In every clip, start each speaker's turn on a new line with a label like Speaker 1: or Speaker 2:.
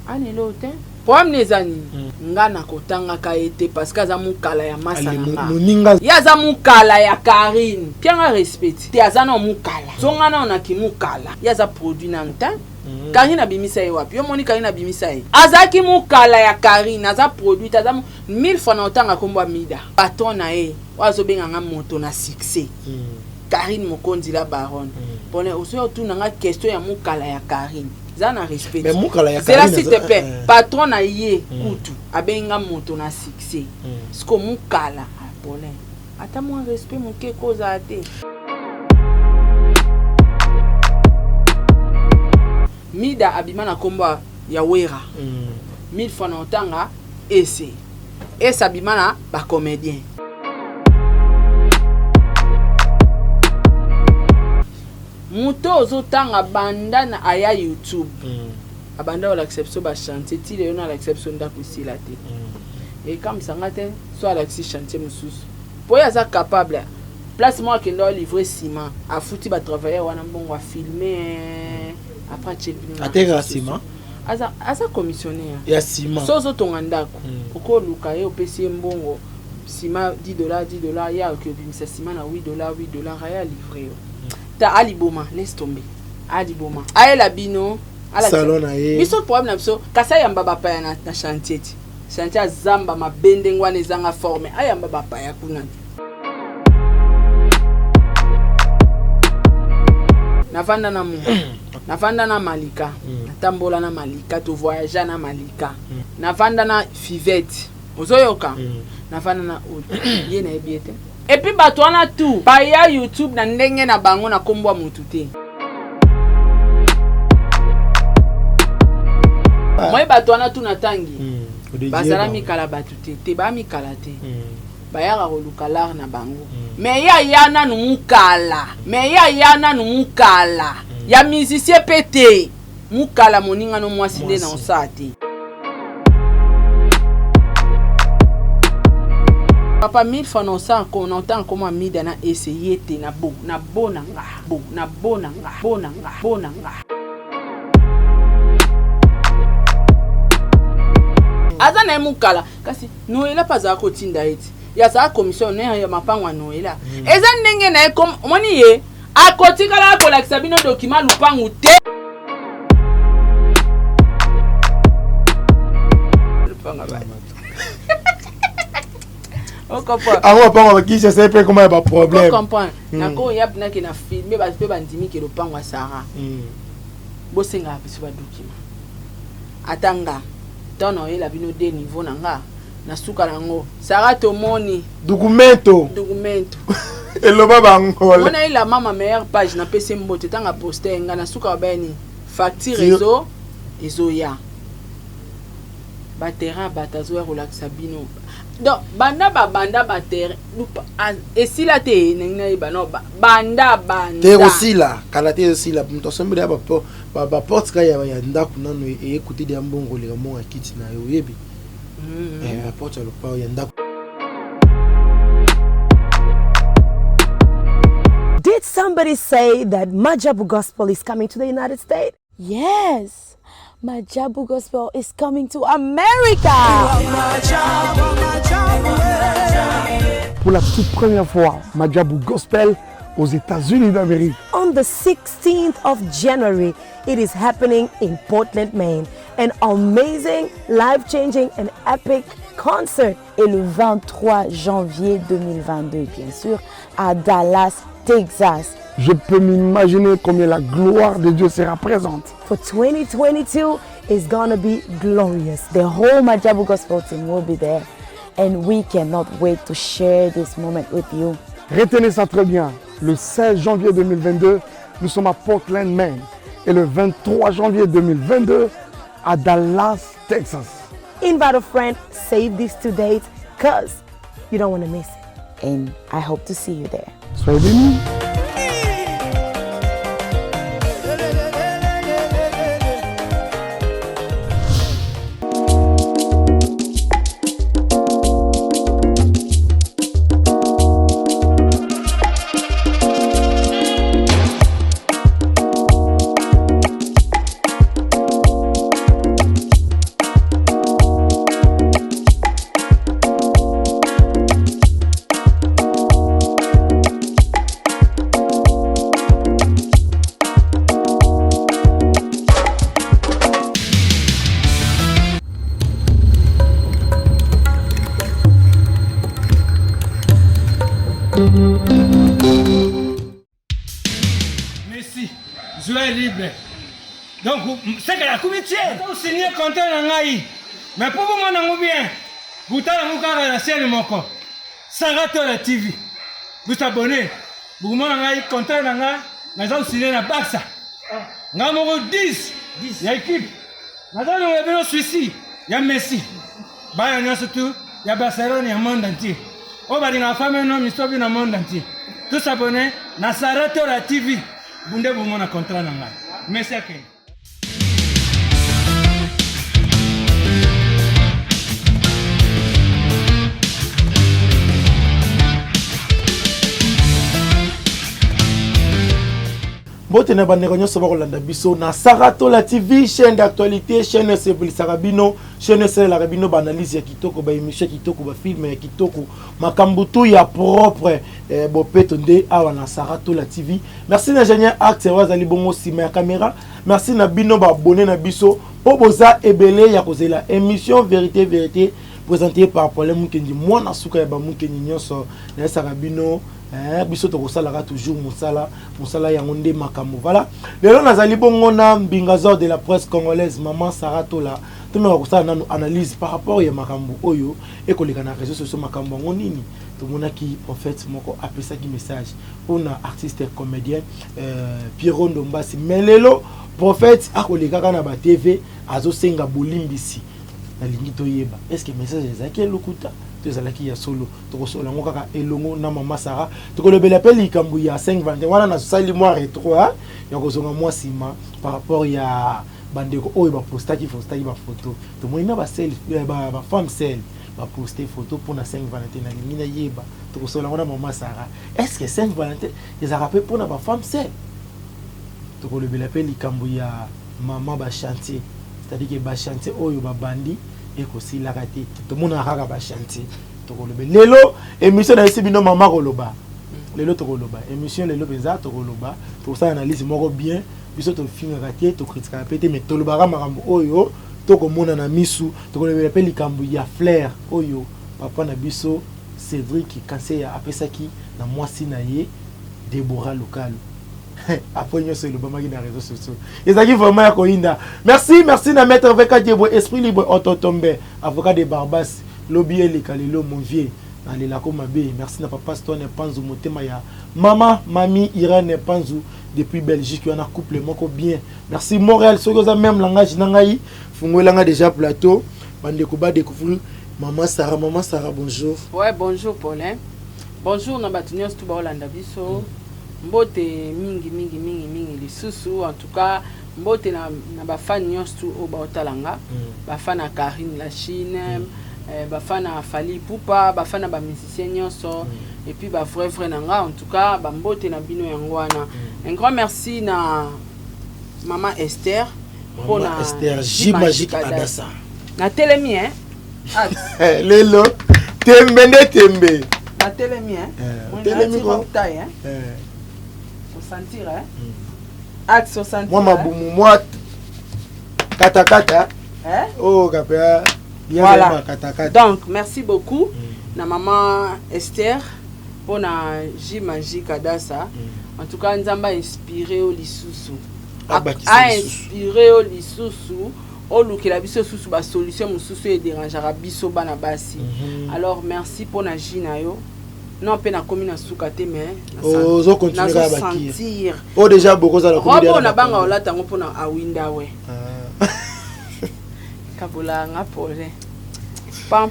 Speaker 1: Anelo te. Problème nezani. Nga na kotanga ka été parce que aza mukala ya masana. Ya za mukala ya Karine. Pianga respect. Ti aza na mukala. Zonga na ona ki mukala. Ya za produit na nta. Karine abimisa ye wapi? Yo moni Karine abimisa ye. Aza ki mukala ya Karine, aza produit aza 1000 fois na otanga kombo Mida. Patron na ye. Wazo benga nga moto na succès. Karine Mokonzi la baronne. Pone oso tu na nga question ya mukala ya Karine. Zana respect.
Speaker 2: Mais mukala ya
Speaker 1: Karine. C'est là s'il te plaît. Patron na ye kutu abenga moto na succès. Sko mukala pole. Ata mo respect mon ke koza ate. Mida abimana komba ya Wera. 1000 fois na otanga ese. Ese abimana ba comédien. Muto ozotanga banda na aya YouTube. Abanda wala exception ba chanter ti le na exception nda kusila te. Et comme ça ngate soit la chanter mususu. Pour ya za capable. Place moi qui doit livrer ciment, a fouti ba travailler wana mbongo a filmer après chelpini.
Speaker 2: Atega ciment.
Speaker 1: Asa commissionnaire.
Speaker 2: Ya ciment.
Speaker 1: Sozo tongandako. Oko luka ye opesi mbongo. Ciment $10 ya que bimisa ciment na $8 ya livrer. Ta aliboma, laisse tomber. Aliboma. Aye la bino, ala
Speaker 2: salon na ye.
Speaker 1: Biso problème na biso, kasa yamba bapa ya na chantier. Chantier zamba mabende ngwana ezanga forme. Ayamba bapa ya kuna. Navanda na mu. Navanda na Malika. Natambola na Malika, to voyager na Malika. Navanda na Fivette. Ozoyoka. Navanda na ye na ebiete. Et puis bato wana tout ba ya YouTube na ndenge na bango na kombo mutu te. Moi bato wana tout na tangi. Bazala mikala batu te ba mikala te. Ba ya roluka lar na bango. Mais ya na mukala. Mais ya na mukala. Ya musicien pété. Mukala moninga no mwasi nde na osate. Papa 1000 fois non ça qu'on entend comment Mida na essayer te na bonanga. Aza na mukala kasi Noela paza ko tinda eti. Ya za commission ya mapangwa Noela. Eza ndenge na comme moni ye akotikala ko la Sabino document lupangu te. Lupanga ba. On comprend.
Speaker 2: Ah on pas qui je sais pas comment il y a problème.
Speaker 1: On comprend. Nako ya bina ki na filmer ba pe bandimi ke lupangu Sarah. Bosenga biso ba document. Atanga. Tono ela bino de niveau nanga na suka nango Sarah tomoni
Speaker 2: documento eloba bango
Speaker 1: mona ila mama meilleure page na PC mbote tanga poster nga na suka bani facture réseau ezoya ba terrain batazo relaxa bino donc banda ba terrain esila te nengna ibano banda
Speaker 2: te aussi là kalate aussi là mto sembe ya ba porte ka ya ndaku nano e écouter de mbongo le mo akiti na yo yebi la porte le pa ya ndaku.
Speaker 3: Did somebody say that Majabu Gospel is coming to the United States?
Speaker 4: Yes. Majabu Gospel is coming to America.
Speaker 5: Pour la toute première fois, Majabu Gospel aux États-Unis d'Amérique.
Speaker 3: On the 16th of January, it is happening in Portland, Maine. An amazing, life-changing and epic concert.
Speaker 4: Et le 23 janvier 2022, bien sûr, à Dallas, Texas.
Speaker 5: Je peux m'imaginer combien la gloire de Dieu sera présente.
Speaker 3: For 2022, it's gonna be glorious.
Speaker 4: The whole Majabu Gospel team will be there. And we cannot wait to share this moment with you.
Speaker 5: Retenez ça très bien. Le 16 janvier 2022, nous sommes à Portland, Maine. Et le 23 janvier 2022, à Dallas, Texas.
Speaker 3: Invite a friend, save these 2 dates, because you don't want to miss it.
Speaker 4: And I hope to see you there.
Speaker 5: Soyez bénis.
Speaker 6: est libre. Donc, c'est que la comité, vous signez contrat dans l'Aïe. Mais pour vous, mon bien, vous avez la scène moko. Sarato la TV. Vous abonnez. Vous avez contrat dans l'Aïe. Mais vous signez la Barça. Vous avez 10. Il y a équipe. Vous avez un suicide. Il y a Messi. Il y a surtout. Il y a Barcelone, il y a le monde entier. On va dire la femme, non, mais dans le monde entier. Tous abonnés. Na Sarato la TV. Vous avez un contrat dans l'Aïe. Merci à vous.
Speaker 2: Botene bandeko nyonso bakolanda biso na Sarato la TV, chaîne d'actualité, chaîne esebulisaka bino, chaîne esalelaka bino baanalyse ya kitoko, baémission ya kitoko, bafilme ya kitoko, makambo tu ya propre bopeto nde awa na Sarato la TV. Merci na ingénieur acte wazali bongo sima ya caméra. Merci na bino baabonné na biso po boza ebele ya kozela émission vérité présentée par Paul Mukendi mwana suka ya ba Mukendi nyonso na esaka bino. Biso to kosalaka toujours musala ya ngonde makambo. Voilà. Lelo nazali bongo na mbingazor de la presse congolaise maman Sarato la. Tumeka kosala nanu analyse par rapport ya makambo oyo ekoleka na réseaux sociaux makambo ngonini. Tomonaki prophète moko apesaki message pour na artiste comédien Pierrot Ndombasi. Mais lelo prophète akoleka kana ba TV azosenga bolimbisi. Na lingi toyeba. Est-ce que message ezaki lokuta? Tozalaki ya solo tokosola ngo kaka elongo na mama Sara tokolobela pe likambu ya 521 wana na sali moi retro ya kozonga moi sima par rapport ya bandeko oyo ba postaki ba photo to moina ba selfie ba femme sel ba poster photo pour na 521 na lingi na yeba tokosola ngo na mama Sara. Est-ce que 521 les a rappelé pour na ba femme sel tokolobela pe likambu ya mama ba chantier, c'est-à-dire que ba chantier oyo ba bandi ekosi la raté tout le monde a raga ba chantier to koloba lelo émission na esi bino mama koloba lelo to koloba émission lelo penza to koloba to ça analyse moko bien biso to finga raté to critique pété mais to lobara makambo oyo to komona na misu to koloba pe likambu ya flair oyo papa na biso Cédric Kanseya apesaki na mwasi na ye Deborah local. Après nous c'est le bon mari dans les réseaux sociaux. Les amis vraiment ya koinda. Merci na maître Veka Diebo esprit libre autotombe avocat de Barbas lobby les kalelo mon vieux dans les lako mabe. Merci na papa Stone Panzu motema ya maman mami Irene Panzu depuis Belgique on a couple moko bien. Merci Montréal sokoza même langage nangai fungolanga déjà plateau bande ko ba découvrir maman Sarah bonjour.
Speaker 1: Ouais bonjour Paulin. Bonjour na batunios tout ba Holanda biso. Mbote mingi lisusu en tout cas mbote na bafan nyonso o baotalanga bafan na Karine la Chine bafan na Fali Pupa bafan na ba musicien nyonso et puis ba vrai nanga en tout cas ba mbote na bino yangwana. Un grand merci na maman Esther pour na
Speaker 2: Esther J Magique Adassa
Speaker 1: na telemi
Speaker 2: lelo tembe
Speaker 1: na telemi
Speaker 2: telemi
Speaker 1: ko taille sentir axe sentir
Speaker 2: moi mabumu moi kata oh kapea
Speaker 1: voilà donc merci beaucoup na maman Esther pour na J Magique Adassa en tout cas nzamba inspiré au lisusu a inspiré au lisusu o lukela biso susu ba solution mususu e dérangera biso bana basi alors merci pour na Jina yo. Non, pe na commune suka te mais
Speaker 2: zo continuer à
Speaker 1: sentir.
Speaker 2: Oh déjà beaucoup ça la commune.
Speaker 1: On a banga ola tango pona awinda we. Kabola nga pole. Pam.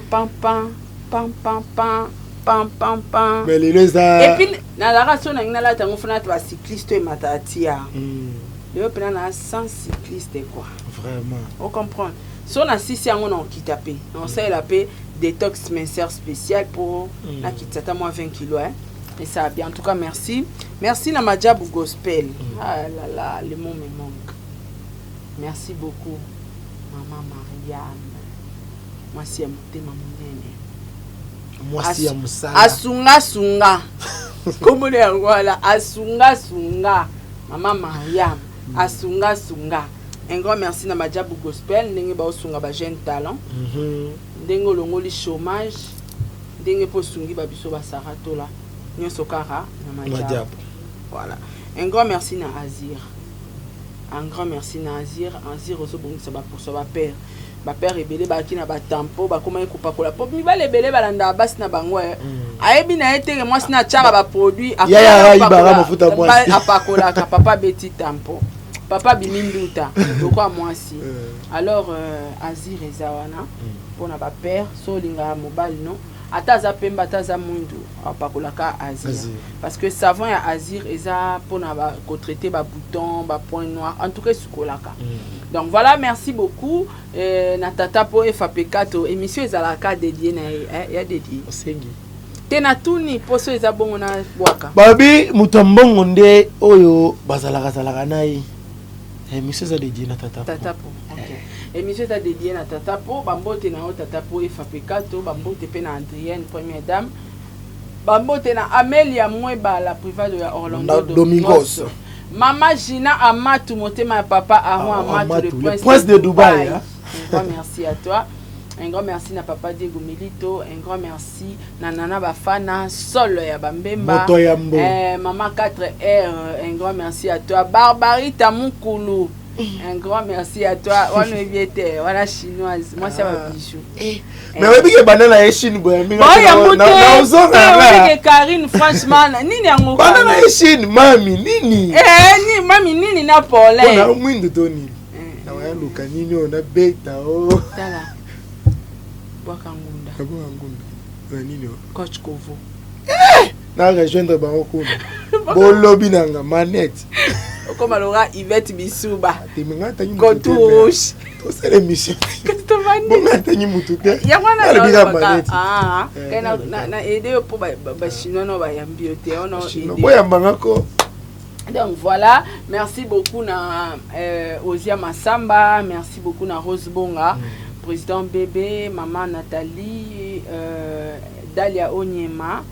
Speaker 2: Mais les ça.
Speaker 1: Et puis na la raison na la tango fona to cycliste et matatia. Le pe na 100 cyclistes quoi.
Speaker 2: Vraiment.
Speaker 1: On comprend. Si on a 6 ans on quitte pe. On sait la paix détox minceur spécial pour la kitata moins 20 kilos hein. Et ça a bien en tout cas merci na Madjabou Gospel. Ah là là le mot me manque. Merci beaucoup maman Marianne. Moi si ya motema munene.
Speaker 2: Moi si ya musala.
Speaker 1: Asunga. Comment le voilà asunga maman Marianne asunga. Un grand merci na Madjabou Gospel ndenge ba osunga ba jeune talent. Ndenge longoli chômage ndenge posungi ba biso ba Sarato la nyonso kara na Madjabou. Voilà. Un grand merci na Azir. un grand merci na Azir ozo bongisa ba pour sa père ebele baki na ba tampo ba koma ekupakola pop mi ba lebele balanda basi na bango ayebi na eteke mwasi na tchaka ba produit apakola ka papa beti tampo papa biminduta lokwa mwasi alors Azir ezawana pona ba père so linga mobile no ataza pemba ataza mundu apakolaka Azir parce que savon ya Azir eza pona ba ko traiter ba bouton ba point noir en tout cas sukolaka donc voilà merci beaucoup na tata po FAP4 to émission ezalaka dédié na ya dédié osengi tena tuni poso eza bongo na bwaka
Speaker 2: babi mutombongo nde oyo bazalaka nayi émission eza dédié na tata
Speaker 1: po okay. Émission est dédiée à Tata Po, Bambote na Tata Po FAP4, Bambote pe na Adrienne, première dame. Bambote na Amelia Mweba, la private de Orlando
Speaker 2: Domingos.
Speaker 1: Maman Gina Amatou, Motema papa Aaron Amatou,
Speaker 2: le prince de Dubaï.
Speaker 1: Un grand merci à toi. Un grand merci na papa Diego Milito, un grand merci na Nana Bafana, Sol ya Bambemba. Maman 4R, un grand merci à toi. Barbarita Mukulu. Un grand merci à toi. On est bien, voilà chinoise. Moi c'est ma bichou.
Speaker 2: Mais oui, que banana est chine boy.
Speaker 1: Bon, Karine franchement, nini yango.
Speaker 2: Banana est chine, mami, nini.
Speaker 1: Ni mami nini na pole.
Speaker 2: On a mwindu toni. Na waya luka nini ona beta o.
Speaker 1: Tala. Wakangunda.
Speaker 2: Wakangunda. Nini o?
Speaker 1: Coach Kovo.
Speaker 2: Na rejoindre bango kuna. Bolobi nanga manette.
Speaker 1: Comme alors Yvette Bisuba.
Speaker 2: Contour rouge. C'est l'émission. Bon, maintenant mutute.
Speaker 1: Ya wana na aider pour ba chinois no ba yambiote ono aider.
Speaker 2: Boya mbangako.
Speaker 1: Donc voilà, merci beaucoup na Ozia Massamba, merci beaucoup na Rose Bonga, président bébé, maman Nathalie, Dalia Onyema,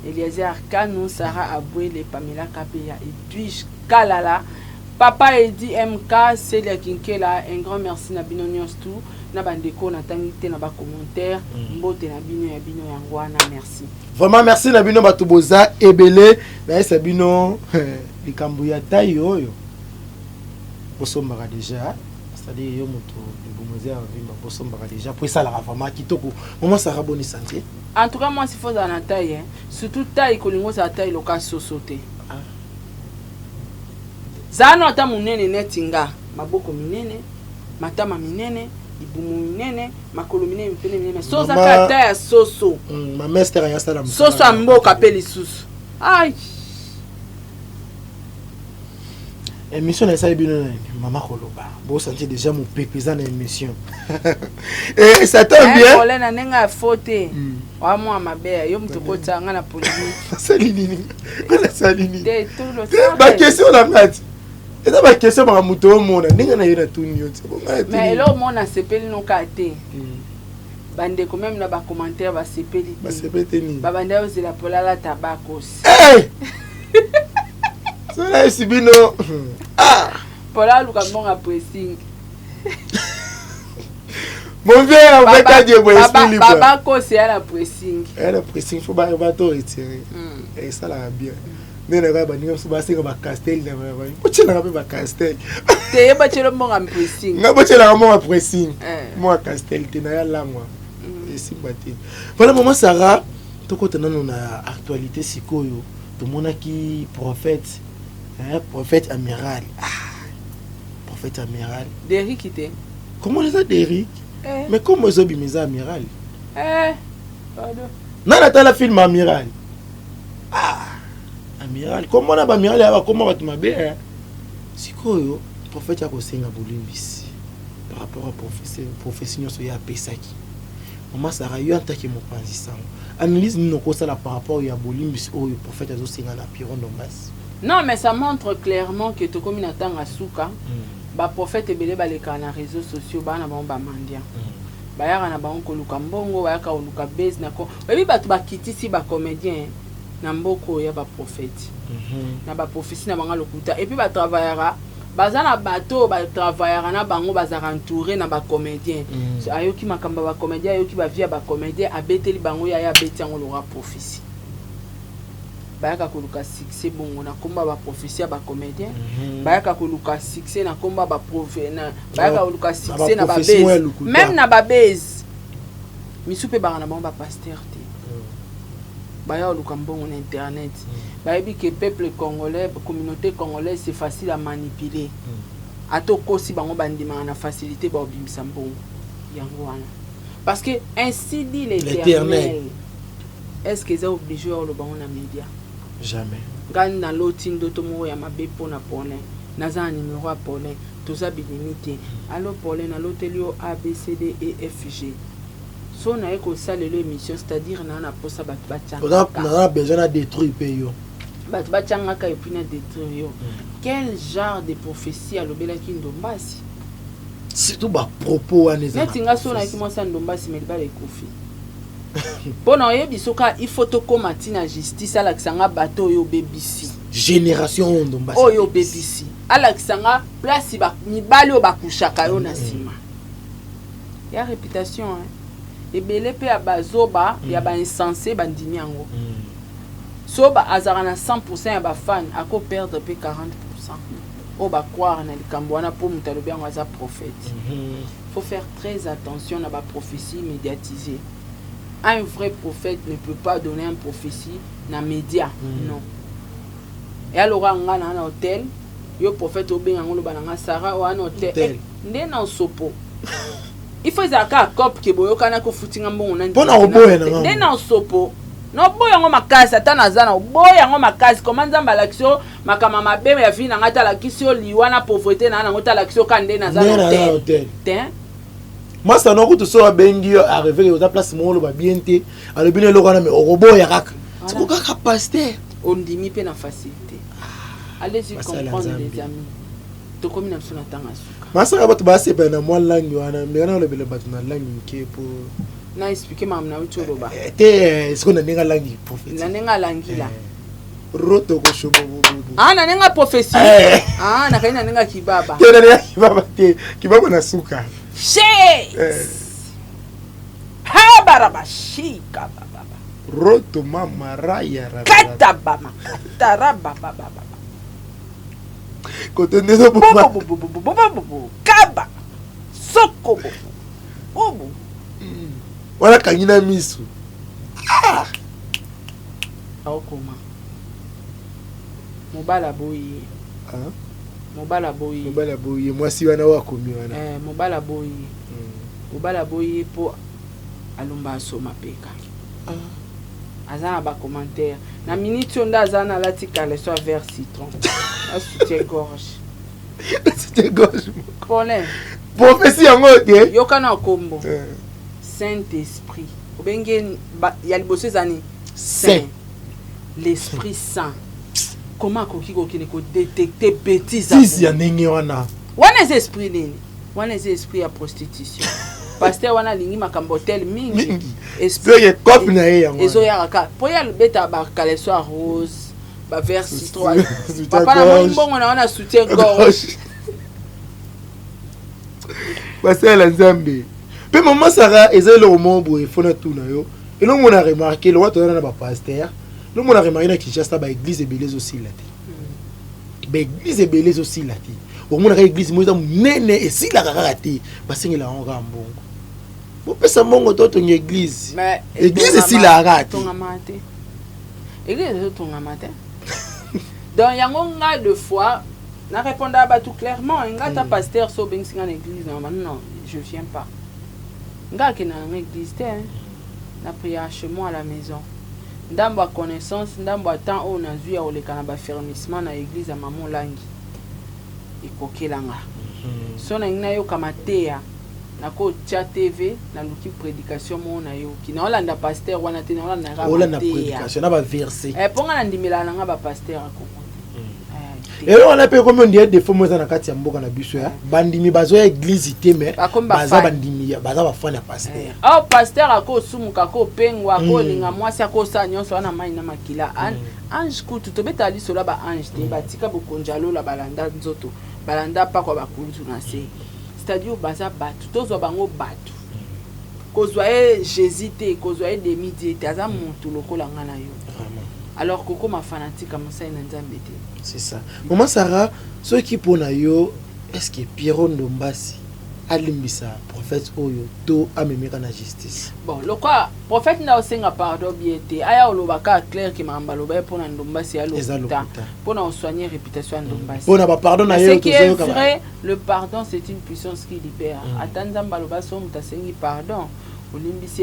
Speaker 1: Eliezer Kanou, Sarah Abouele, Pamela Kapeya et Edwige Kalala, papa Edi MK, Célia Kinkela, un grand merci na bino nyonstu, na bandeko na tangite na ba commentaire, mbote na bino ya ngwana, merci.
Speaker 2: Vraiment merci na bino batuboza ebele, na esa bino likambu ya taille oyo. Bosombaka déjà, c'est-à-dire yo moto libumoze ya vimba bosombaka déjà pour ça la vraiment kitoko. Moment ça raboni santé.
Speaker 1: En tout cas moi s'il faut dans la taille, surtout taille kolingo sa taille loka sosote. Zano ata munene netinga, maboko minene, matama minene, ibumu minene, makolo minene mpene minene. Soza ka taille soso.
Speaker 2: Ma mestre ya sala
Speaker 1: msala. Soso amboka peli susu. Ai.
Speaker 2: Émission na bino maman Koloba. Bon sentir déjà mon pépéza na émission. Et ça tombe bien.
Speaker 1: Olé na nenga faute. Wa moi mabe yo mtu kota ngana polémique.
Speaker 2: Salini. Ngana salini.
Speaker 1: De tout le temps.
Speaker 2: Ba question la ngati. Et ça ba question ba muto mona ninga na yona tuni yote.
Speaker 1: Mais là mona sepeli no kate. Bande quand même na ba commentaire ba sepeli.
Speaker 2: Ba sepeli ni.
Speaker 1: Ba bande ozi la polala tabakos.
Speaker 2: Hey! Cela est bino. Ah!
Speaker 1: Pola luka bonga pressing.
Speaker 2: Mon vieux, on va pas dire esprit libre.
Speaker 1: Baba ko c'est la pressing.
Speaker 2: Elle pressing faut ba to retirer. Et ça la bien. Mais na ba ni so ba se ba castel na ba. Poche na ba castel.
Speaker 1: Te ba chelo bonga pressing.
Speaker 2: Na poche la bonga pressing. Moi castel te na ya la moi. Et si baté. Voilà maman Sarah, to ko tena na actualité sikoyo. To mona ki prophète. Prophète amiral. Prophète amiral.
Speaker 1: Derrick était.
Speaker 2: Comment les a Derrick? Mais comment ils ont mis mes amiral?
Speaker 1: Pardon.
Speaker 2: Non, attends la film amiral. Amiral. Comment on a amiral? Comment on va te m'aber? C'est quoi yo? Prophète a conseillé à Bolimbis par rapport à profession sur ya Pesaki. Maman Sarah yo en tant que mon président. Analyse nous comme ça par rapport à Bolimbis au prophète a conseillé à Piron Dombas.
Speaker 1: Non, mais ça montre clairement que tu comme natanga suka, ba prophète ebele baleka na réseaux sociaux ba na ba mandia. Ba yaka na ba onko luka mbongo, ba yaka luka base na ko. Ebi batu ba kitisi ba comédien na mboko ya ba prophète. Na ba prophétie na banga lokuta et puis ba travaillera baza na bateau ba travaillera na bango baza entouré na ba comédien. Ayoki makamba ba comédien, ayoki ba via ba comédien abeteli bango ya beti yango lora prophétie. bayaka koluka succès bongo na komba ba professeur ba comédien bayaka koluka succès na komba ba provenant bayaka koluka succès na ba base même na ba base misupe ba na ba pasteur te baya koluka mbongo na internet bayebi que peuple congolais communauté congolaise c'est facile à manipuler atokosi bango bandima na facilité ba obimisa mbongo yango wana parce que ainsi dit l'Éternel. Est-ce qu'ils sont obligés de le faire dans les médias?
Speaker 2: Jamais.
Speaker 1: Quand dans l'autre tomo ya mabe pona polin, naza un numéro à polin, tout ça bilimité. Alors polin na l'hôtelio A B C D E F G. So na eko sale l'émission, c'est-à-dire na na posa batcha.
Speaker 2: On a besoin de détruire pays.
Speaker 1: Batcha ngaka et puis na détruire. Quel genre de prophétie a l'obela ki ndombasi?
Speaker 2: Surtout ba propos à les
Speaker 1: gens. Netinga so na ki monsa ndombasi mais ba le kofi. Bon, il faut que la justice Alexanga bateau yo BBC.
Speaker 2: Génération Ndombasi.
Speaker 1: Oh yo BBC. Alexanga place ba mibali yo bakushaka yo na sima. Ya réputation hein. Et belé pe ya bazoba, ya ba insensé bandimi yango. So ba azara na 100% ya ba fan ako perdre pe 40%. O ba croire na likambo wana po mutalobi yango aza prophète. Faut faire très attention à ba prophétie médiatisée. Un vrai prophète ne peut pas donner une prophétie dans les médias. Non. Et alors, on a un hôtel. Le prophète Obé, on a Sarah ou un hôtel. Ndé dans sopo. Il faut que cop que boyo kana ko footing bon on
Speaker 2: bon oboye na
Speaker 1: ndé dans sopo. No boya ngo makasi atana zana boya ngo makasi comment nzamba l'action makama mabe ya vie na ngata la kisio liwana pauvreté na ngota l'action kande na zana hôtel. Ten.
Speaker 2: Moi ça non que tout ça bengi arrivé aux place molo ba bienté alors bien le rona mais robo ya kaka c'est quoi capacité
Speaker 1: on dimi pe na facilité allez-y comprendre les amis to comme na sona tanga suka
Speaker 2: masa ba to ba se pe na moi langue wana mais na le bele bat na langue ke pour
Speaker 1: na expliquer mam na ucho roba
Speaker 2: te ce qu'on a nenga langue prophète
Speaker 1: na nenga langue la
Speaker 2: roto ko shobo
Speaker 1: ah na nenga prophétie ah na kaina nenga kibaba
Speaker 2: te na nenga kibaba te kibaba na suka
Speaker 1: ha barabashika baba
Speaker 2: roto mama raya
Speaker 1: kata baba katara baba baba
Speaker 2: kote ndezo
Speaker 1: baba kaba soko obu
Speaker 2: wala kanyina misu
Speaker 1: okoma mobala boyi mobala
Speaker 2: boyi mwasi wana wakomi wana
Speaker 1: mobala boyi po alomba soma peka azana ba commentaire na minute onda azana latika le soit vers citron a soutien gorge polin
Speaker 2: prophétie yango te
Speaker 1: yokana kombo Saint-Esprit obenge ya liboso zani saint l'Esprit Saint. Comment ko détecter bêtises
Speaker 2: si ya ndenge wana
Speaker 1: wana esprit nini wana esprit ya prostitution pasteur wana lingi makambo hotel mingi
Speaker 2: esprit cop na ye yango
Speaker 1: ezo ya ka po ya beta ba caleçon rose ba vert citron papa na mbongo na wana soutien gorge
Speaker 2: pasteur la nzambe pe maman Sarah ezelo mombo e fona tout na yo et non on a remarqué le roi na ba pasteur. Nous on a remarqué que Kinshasa ba église et belez aussi là. Ba église et belez aussi là. Au moins la église moi nene et si la raté parce que là on rambon. Vous pesa mongo toto une église.
Speaker 1: Mais
Speaker 2: église si la raté.
Speaker 1: Église ton amate. Donc yangonga de fois na répondre à tout clairement ngata pasteur so ben singa église non je viens pas. Ngaka na église na prière chez moi à la maison. Ndambo a connaissance ndambo a temps on a vu ya oleka na ba fermissement na église ya maman langi ikokelanga so na ngina yo kamatea na ko cha TV na luki prédication mo na yo ki na olanda pasteur wana te na
Speaker 2: olanda prédication na ba verset
Speaker 1: ponga na ndimela na ba pasteur akoko
Speaker 2: et on a pe comme on dit des fois moi na kati ya mboka na biso ya bandimi bazo ya église te mais baza bandimi baza ba fana pasteur
Speaker 1: pasteur ako sumuka ko pengwa ko linga mwasi ako sa nyonso wana mai na makila ange kutu to betali sola ba ange te batika bokonjalo la balanda nzoto balanda pa kwa bakulutu na se c'est-à-dire baza batu tozo bango batu kozwa Jésus te kozwa demi te aza muntu lokola ngana yo alors koko ma fanatique comme ça ina nzambe te.
Speaker 2: C'est ça. Maman Sarah, ceux qui pona yo, est-ce que Pierrot Ndombasi alimbisa prophète oyo to amemeka na justice?
Speaker 1: Bon, le quoi prophète na osenga pardon biete aya olobaka clair ki mamba loba pona Ndombasi ya lokuta pona soigner réputation Ndombasi.
Speaker 2: Pona ba pardon na
Speaker 1: yo to zo vrai, le pardon c'est une puissance qui libère. Atanza mbaloba so mutasengi pardon.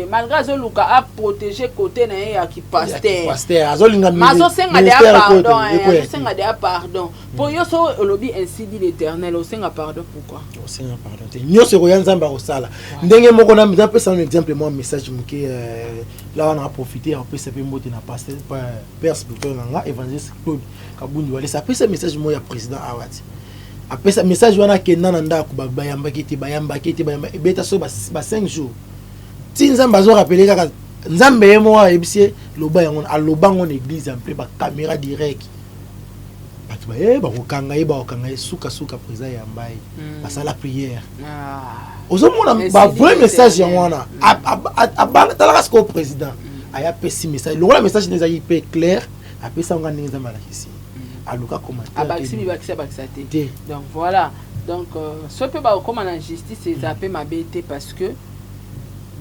Speaker 1: Malgré Zoluka a protégé côté na ya ki pasteur
Speaker 2: azolinga
Speaker 1: maso senga de pardon senga de pardon pour yo so lobi ainsi dit l'Éternel au senga pardon pourquoi
Speaker 2: au senga pardon te nyo se koya nzamba osala ndenge moko na mza pesa un exemple moi message muke là on a profité en plus pe mbote na pasteur père spirituel nga évangéliste Claude Kabundi wale ça pesa message moi ya président Awati apesa message wana kenda na ndako bayamba kiti bayamba ebeta so ba 5 jours si nzambe azo rappeler kaka nzambe ye mo ayebisie loba yango alobango na église en plein ba caméra direct batu ba kokanga ye suka président ya mbaye basala prière ozo mona ba vrai message yango wana talaka ko président aya pesi message le message neza hyper clair apesa ngana nzambe la kisi aluka commentaire
Speaker 1: abakisi te donc voilà donc ce peut ba comme en justice c'est zapper ma bête parce que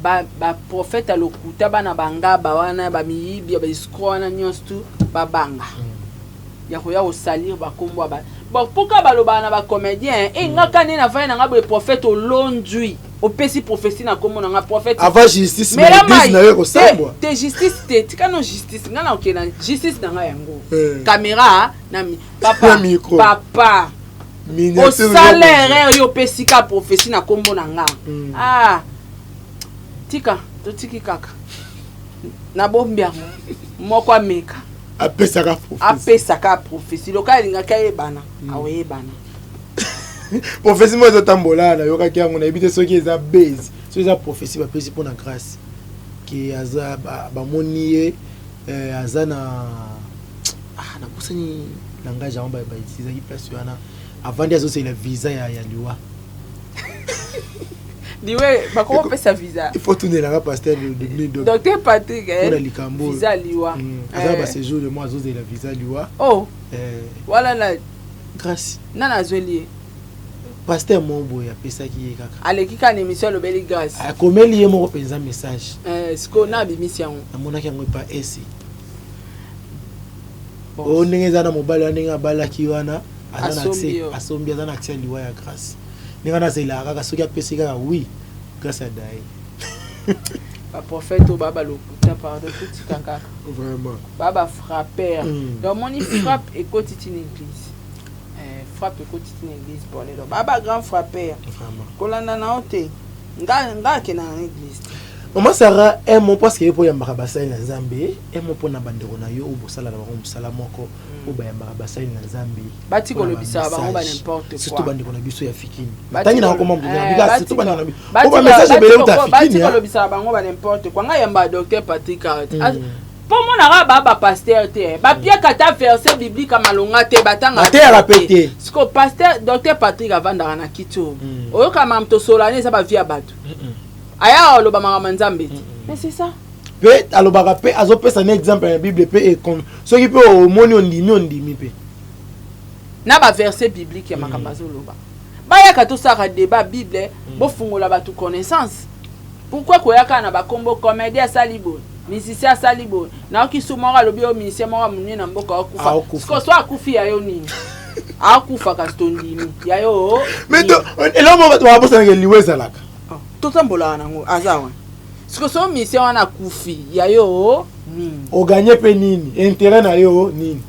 Speaker 1: ba prophète a lokuta bana banga ba wana ba miyibi ba iskona nyonstu ba banga ya koya o salir ba kombo ba bon pourquoi ba lo bana ba comédien et ngaka ni na fa na ba prophète au londui au pesi prophétie na komo na prophète
Speaker 2: avant justice mais l'église na yo ko sambwa
Speaker 1: te justice te kana justice ngana okena justice na nga yango caméra na mi papa au salaire yo pesi ka prophétie na kombo na nga tika to tiki kaka na bombia moko ameka apesa ka prophétie loka linga ka ebana awe bana
Speaker 2: prophétie mo za tambola na yoka kiango na ebite soki eza base so eza prophétie ba pesi pona grâce ki aza ba monier azana na kusani langage amba ba itiza ki place yana avant de azoser la visa ya liwa
Speaker 1: Diwe bako pesa visa.
Speaker 2: Il faut tourner là pasteur de
Speaker 1: Docteur Patrick
Speaker 2: visa liwa. Azaba ba séjour de moi azoser la visa liwa.
Speaker 1: Oh. Voilà la
Speaker 2: grâce.
Speaker 1: Nana zolier.
Speaker 2: Pasteur Mombo ya pesa ki kaka.
Speaker 1: Alekika na émission le beli grâce.
Speaker 2: A komeli ye mo penza message.
Speaker 1: Siko na bimission.
Speaker 2: Amona ki ngo pa esi. O ndenge za na mobali ndenge abala ki wana azana accès asombi azana accès liwa ya grâce. Ningana zela kaka soki apesi kaka oui grâce à Dai.
Speaker 1: Ba prophète au baba lokuta pardon tout kaka.
Speaker 2: Vraiment.
Speaker 1: Baba frappeur. Donc mon frappe et quotidien église. Frappe et quotidien église pour les baba grand frappeur.
Speaker 2: Vraiment.
Speaker 1: Kolanda na ote. Nga ke na église.
Speaker 2: Maman Sarah est mon parce que pour yamba basai na Nzambe et mon pona bandeko na yo obosala na bango musala moko oba yamba basai na Nzambe
Speaker 1: bati ko lobisa bango ba n'importe quoi
Speaker 2: surtout bandeko na biso ya fikini tangi na ko mambo na biga surtout bandeko na biso
Speaker 1: oba
Speaker 2: message bele uta fikini
Speaker 1: bati ko lobisa bango ba n'importe quoi nga yamba docteur Patrick pour mon arabe baba pasteur te ba pia kata verset biblique malonga te batanga
Speaker 2: te répéter
Speaker 1: ce que pasteur docteur Patrick avanda na kitu oyo kama mto solane ça ba via bato aya oloba mama Nzambe mais c'est ça
Speaker 2: pe alobaka pe azopesa un exemple na Bible pe et comme ceux qui peut au moni ondimi pe
Speaker 1: na ba verset biblique ya makambazo loba baya ka to saka débat Bible bo fungola ba tu connaissance pourquoi koyaka na ba kombo comédien salibo musicien salibo na ki sumora lobi o musicien mora munye na mboka okufa ko so akufi ya yo nini akufa ka stondimi ya yo
Speaker 2: mais to elombo ba to abosa ngeli wezalaka
Speaker 1: totambola nango azawa siko so mission wana kufi ya yo nini
Speaker 2: o gagner pe nini intérêt na yo nini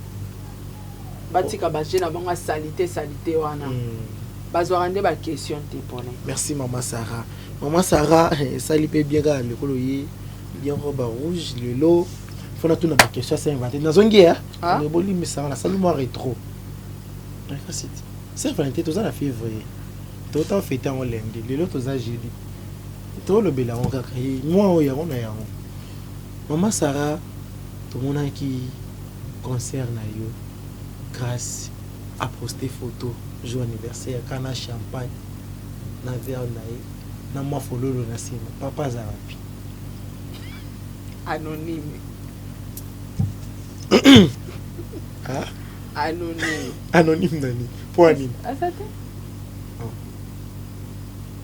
Speaker 1: batika ba jena bonga salité wana bazwa rende ba question te pone.
Speaker 2: Merci maman Sarah sali pe bien ga le kolo yi bien robe rouge le lot fona tuna ba question ça inventé nazongia ne boli misa na salu moi rétro c'est Valentin tout ça la février tout en fêté en lundi le lot tout ça jeudi tout le bela on kaka moi o ya on a yango maman Sarah tout mon qui concerne yo grâce à poster photo jour anniversaire kana champagne na verre na ma fololo na sima papa zarapi
Speaker 1: anonyme
Speaker 2: Anonyme nani. Pour anime.
Speaker 1: Azate.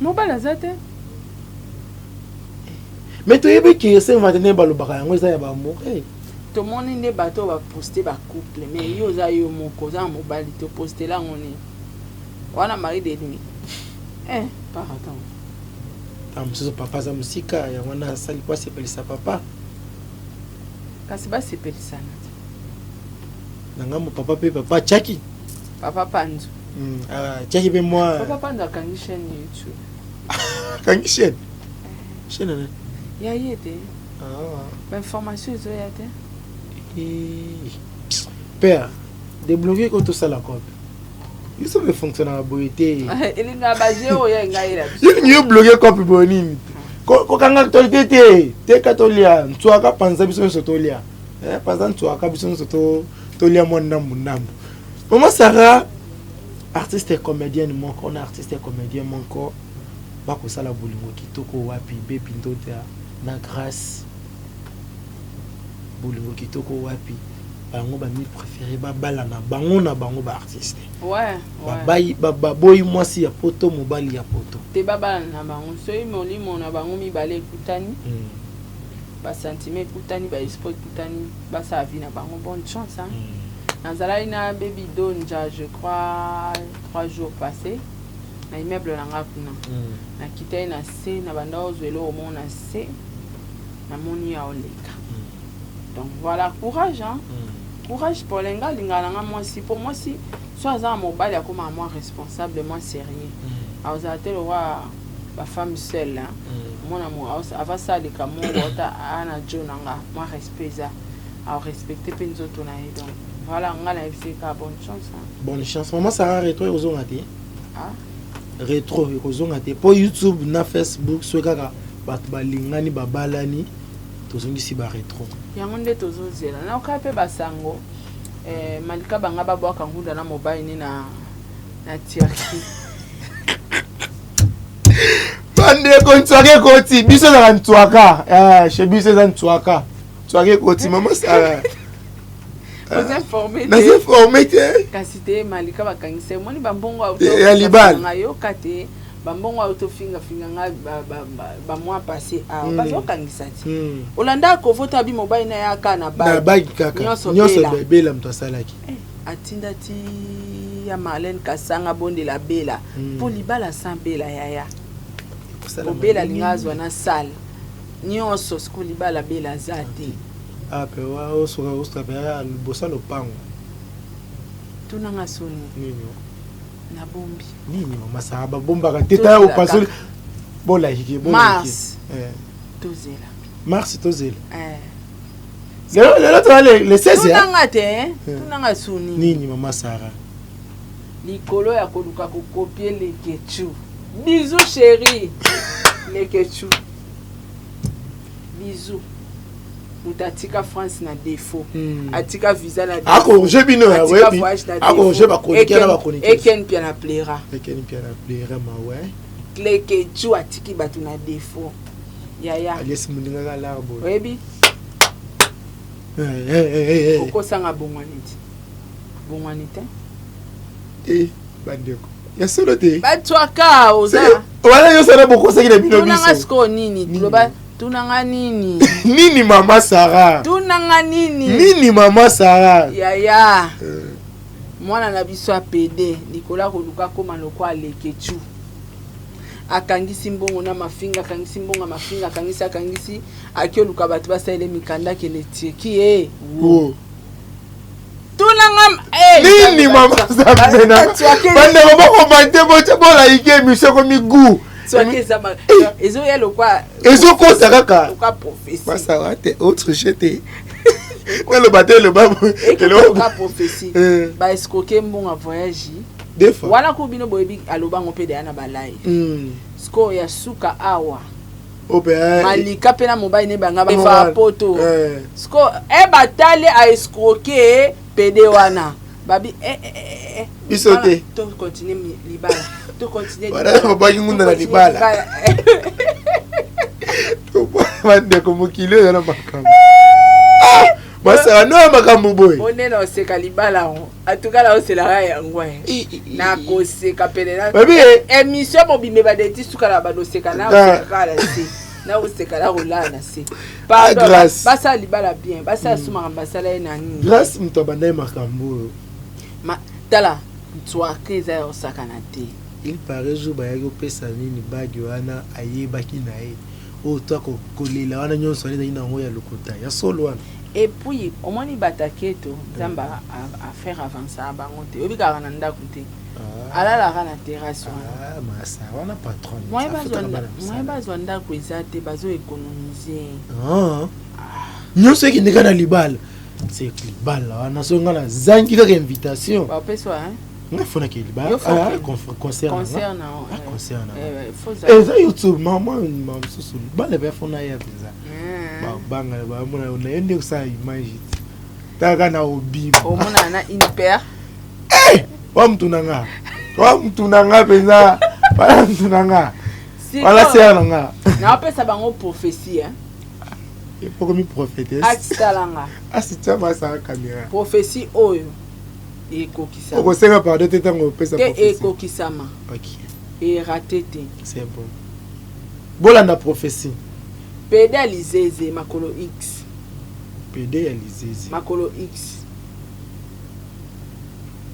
Speaker 1: Mobile azate.
Speaker 2: Mais tu es qui c'est maintenant balobaka yango eza ya ba amour.
Speaker 1: To moni ne bato ba poster ba couple mais yo za yo moko za mobile to poster la ngoni. Wana mari de nuit. Pardon.
Speaker 2: Msusu papa za musika ya wana sali kwa sepelisa papa.
Speaker 1: Kasi ba sepelisa na.
Speaker 2: Nanga mo papa pe papa Chaki.
Speaker 1: Papa Panzo.
Speaker 2: Chaki pe moi.
Speaker 1: Papa Panzo akangi chaîne YouTube.
Speaker 2: Kangi chaîne. Chaîne na.
Speaker 1: Ya yete. Ba information zo yete.
Speaker 2: Père, débloquer quand tout ça la copie. Il se fait fonctionner à beauté.
Speaker 1: Il n'a pas joué ya ngai la.
Speaker 2: Il est bloqué copie bonine. Ko kanga actualité te katolia, ntuaka panza biso sotolia. Panza ntuaka biso soto tolia monambu nambu. Maman Sarah artiste et comédienne mon on artiste et comédien mon corps. Ba ko sala bolingo kitoko wapi be pindota na grâce. Bolingo kitoko wapi. Bango ba mi préféré ba bala na bango ba artiste.
Speaker 1: Ouais.
Speaker 2: Ba boy moi si ya poto mobali ya poto.
Speaker 1: Te baba na bango so molimo na bango mi balé kutani. Ba sentiment kutani ba esprit kutani ba sa vie na bango bonne chance hein. Nazala ina baby donja je crois 3 jours passés. Na immeuble na ngapuna. Na kitai na se na banda ozwelo au monde na se. Na moni ya oleka. Donc voilà, courage hein. Courage pour les gars, moi si pour moi si soit un mobile à comme moi responsable, moi sérieux. Alors ça te le voir la femme seule hein. Mon amour avant ça les camons ota ana jonanga moi respect ça. Alors respecter penzo tonaï donc voilà on a la FC bonne chance hein.
Speaker 2: Bonne chance. Maman ça rétro aux ongaté. Rétro aux ongaté pour YouTube na Facebook so kaka bat balingani babalani tozongisi ba rétro.
Speaker 1: Yango nde tozozela na okape basango malika banga babwaka ngunda na mobile ni na tiaki
Speaker 2: bande kontwake koti biso na ntwaka chez biso za ntwaka twake koti mama Sarah
Speaker 1: vous informez
Speaker 2: na informé
Speaker 1: kasi te malika bakangise moni bambongo auto
Speaker 2: ya libal
Speaker 1: ngayo kate bambongo auto finga nga ba mois passé bazo kangisa ti olanda ko vota bi mobile na ya kana
Speaker 2: na bag kaka nyoso bela mto salaki
Speaker 1: atinda ti ya Marlène Kasanga bonde la bela pour libala sans bela yaya pour bela lingazwa na salle nyoso sko libala bela zate
Speaker 2: pe wa osuka pe ya bosalo pango
Speaker 1: tunanga soni
Speaker 2: nini
Speaker 1: na bombi
Speaker 2: nini mama Sarah bomba teta au pasol bola hiki
Speaker 1: mars tozela
Speaker 2: mars tozela le to le 16
Speaker 1: tunanga te tunanga soni
Speaker 2: nini mama Sarah
Speaker 1: likolo ya koluka ko copier les ketchu bisous chérie les ketchu bisous mutatika France na défaut atika visa na défaut
Speaker 2: ako je bino ya webi ako je ba chroniquer na ba chroniquer
Speaker 1: eken pia na plaira
Speaker 2: ma ouais
Speaker 1: les ketchu atiki batu na défaut yaya
Speaker 2: alias mundinga ka larbo
Speaker 1: webi oko sanga bongwaniti
Speaker 2: bandeko ya solo te
Speaker 1: batwaka oza
Speaker 2: wala yo sana boko saki na bino
Speaker 1: tunanga sko nini tuloba tunanga nini
Speaker 2: nini mama Sarah
Speaker 1: tunanga nini
Speaker 2: mama Sarah
Speaker 1: yaya mwana na biso apede likola koluka koma loko alekechu akangisi mbongo na mafinga akangisi mbongo mafinga akangisi akioluka batu basaile mikanda kele tieki tunanga
Speaker 2: nini mama Sarah bande boko bande bote bola ike miseko migu
Speaker 1: ezo yelo kwa
Speaker 2: ezo ko sakaka
Speaker 1: kwa prophétie
Speaker 2: pasa wate autre jeté le bateau le babu
Speaker 1: le kwa prophétie ba escroquer mbongo voyage
Speaker 2: des fois
Speaker 1: wala ko bino boyebi aloba ngo pede ana balai sko ya suka awa malika pena mobile ne banga ba fa poto sko batale a escroquer pede wana babi
Speaker 2: bisote
Speaker 1: to continue libala to continue
Speaker 2: voilà ba ngunda na libala to bande ko mokilo na makamba masara no makambo boy
Speaker 1: onena oseka libala on atukala osela yango na koseka pelena émission mobimbe badeti sukala badoseka na oseka si na oseka la rolana si pardon basa libala bien basa suma basala nani
Speaker 2: grâce mto bandaye makambo
Speaker 1: ma tala toi keza osaka na te
Speaker 2: il paraît jour ba yako pesa nini bagi wana ayebaki na ye o to ko kolela wana nyonso nini na ngo ya lokota ya solo wana.
Speaker 1: Et puis au moins il bataketo zamba à faire avancer bango te obika na ndako te ala la na terrasse
Speaker 2: masa wana patron
Speaker 1: moi bazwa ndako ezate bazo économiser
Speaker 2: nyonso ekindika na libala c'est libala wana so ngana zangi kaka invitation
Speaker 1: ba peso
Speaker 2: nga fona ke libala concert eza YouTube mama susu libala ba fona ya visa ba banga ba mona on ende kusa image taka na obi
Speaker 1: o mona na une paire
Speaker 2: wa mtu nanga penza wala mtu nanga wala sia nanga
Speaker 1: na pesa bango prophétie
Speaker 2: il faut comme prophétesse
Speaker 1: atsitalanga
Speaker 2: asitama sa caméra
Speaker 1: prophétie oyo ekokisa
Speaker 2: okosenga pardon tetango pesa prophétie
Speaker 1: ekokisama
Speaker 2: OK
Speaker 1: et raté.
Speaker 2: C'est bon bolanda prophétie
Speaker 1: PD alizeze makolo X
Speaker 2: PD alizeze
Speaker 1: makolo X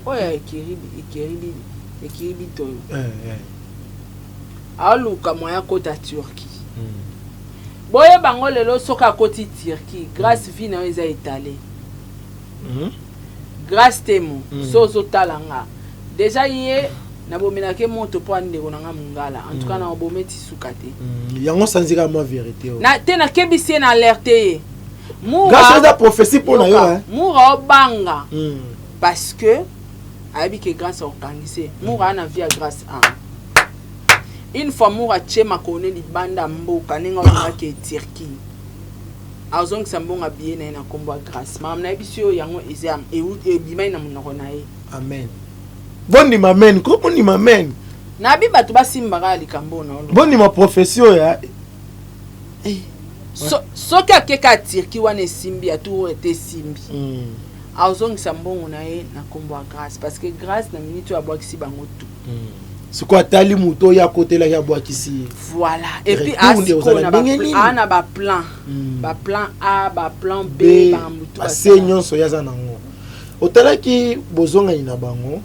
Speaker 1: oya ekiribi to aluka moya kota Turquie boye bango lelo soka koti Turquie grâce vie na eza étalé grâce temo sozo talanga déjà yé na bomenake moto po ndeko nanga mungala en tout cas na bometi sukate
Speaker 2: yango sanzika ma vérité
Speaker 1: na tena kebisi na alerter
Speaker 2: grâce à la prophétie pour na yo
Speaker 1: moura obanga parce que abi que grâce au kangise moura na via grâce à une fois moura chema kone libanda mboka ninga onga ke Turquie azong sambonga bien na kombo grâce mam na bisio yango exam e bimai na munoko na ye
Speaker 2: amen boni mamen ko boni mamen
Speaker 1: na bi batu basimba ka likambo na
Speaker 2: boni ma profession ya
Speaker 1: so ka Turquie wana simbi atu ete simbi azong sambongo na ye na kombo grâce parce que grâce na minute ya bwakisi bango tout
Speaker 2: c'est quoi tali muto ya côté la ya bwakisi
Speaker 1: voilà et puis ana ba plan A ba plan B ba muto
Speaker 2: asenyo so ya zanango otalaki bozonga ina bango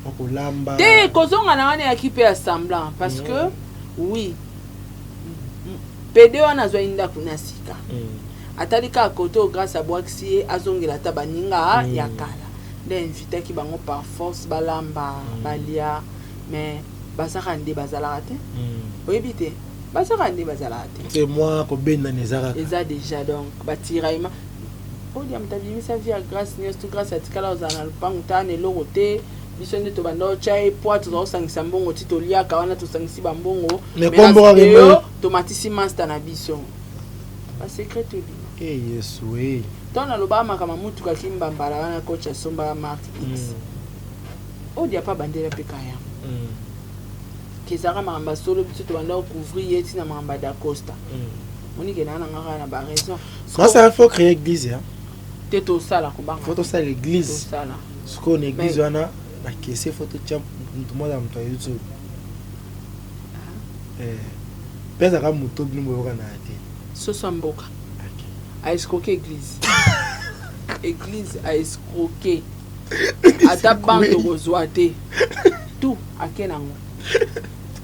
Speaker 2: okolamba
Speaker 1: te kozonga na wana ya kipe ya semblant parce que oui PD wana zo inda kuna sika atalika koto grâce à bwakisi azongela ta baninga ya kala nde invité ki bango par force balamba balia mais basaka nde bazala te oyebite basaka nde bazala te
Speaker 2: c'est moi ko benda nezara
Speaker 1: eza déjà donc batiraima odia mtabimi sa vie grâce ni tout grâce à tikala ozana lupangu tane lokote biso nde to bando chai poids to sangisa mbongo titolia kawana to sangisi bambongo
Speaker 2: mais kombo
Speaker 1: to matisi master na biso ba secret to bi
Speaker 2: yesu we
Speaker 1: tona lobama kama mutu kakimbambala wana coach asomba mark X odia pa bandela pekaya Kizara mamba solo biso to banda couvrir yeti na mamba da Costa monique na ngaka na ba raison
Speaker 2: ça faut créer église hein
Speaker 1: teto sala ko banga
Speaker 2: faut to sala l'église
Speaker 1: sala
Speaker 2: ce qu'on église wana ba kese photo champ tout monde am to YouTube pesa ka muto bino boka na ate
Speaker 1: so samboka a escroquer église église a escroquer ata bando kozwate tout akenango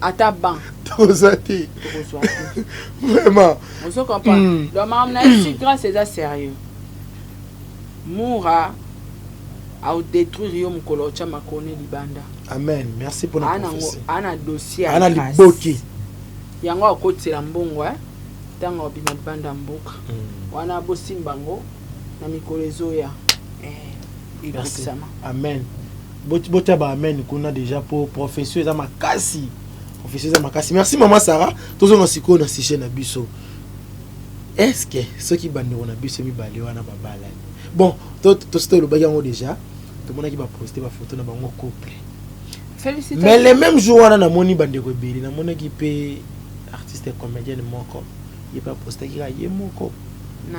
Speaker 1: ata ban
Speaker 2: tozati vraiment
Speaker 1: on se comprend donc maman na si grâce c'est sérieux moura a détruire yo mukolo cha makone libanda
Speaker 2: amen merci pour notre prophétie
Speaker 1: ana dossier
Speaker 2: ana liboki
Speaker 1: yango akotela mbongo tango bina libanda mboka wana bosimbango na mikolo ezoya
Speaker 2: merci amen botia ba amen kuna déjà pour professeur za makasi professeur za makasi merci maman Sarah tozonga siko na si chaîne na biso est-ce que ceux qui bandero na biso mi bale wana babala bon to c'était le bagango déjà tout monde qui va poster ba photo na bango couple
Speaker 1: félicitations
Speaker 2: mais le même jour wana na moni bandeko beli na moni ki pe artiste et comédienne moko il pas poster ki ye moko
Speaker 1: na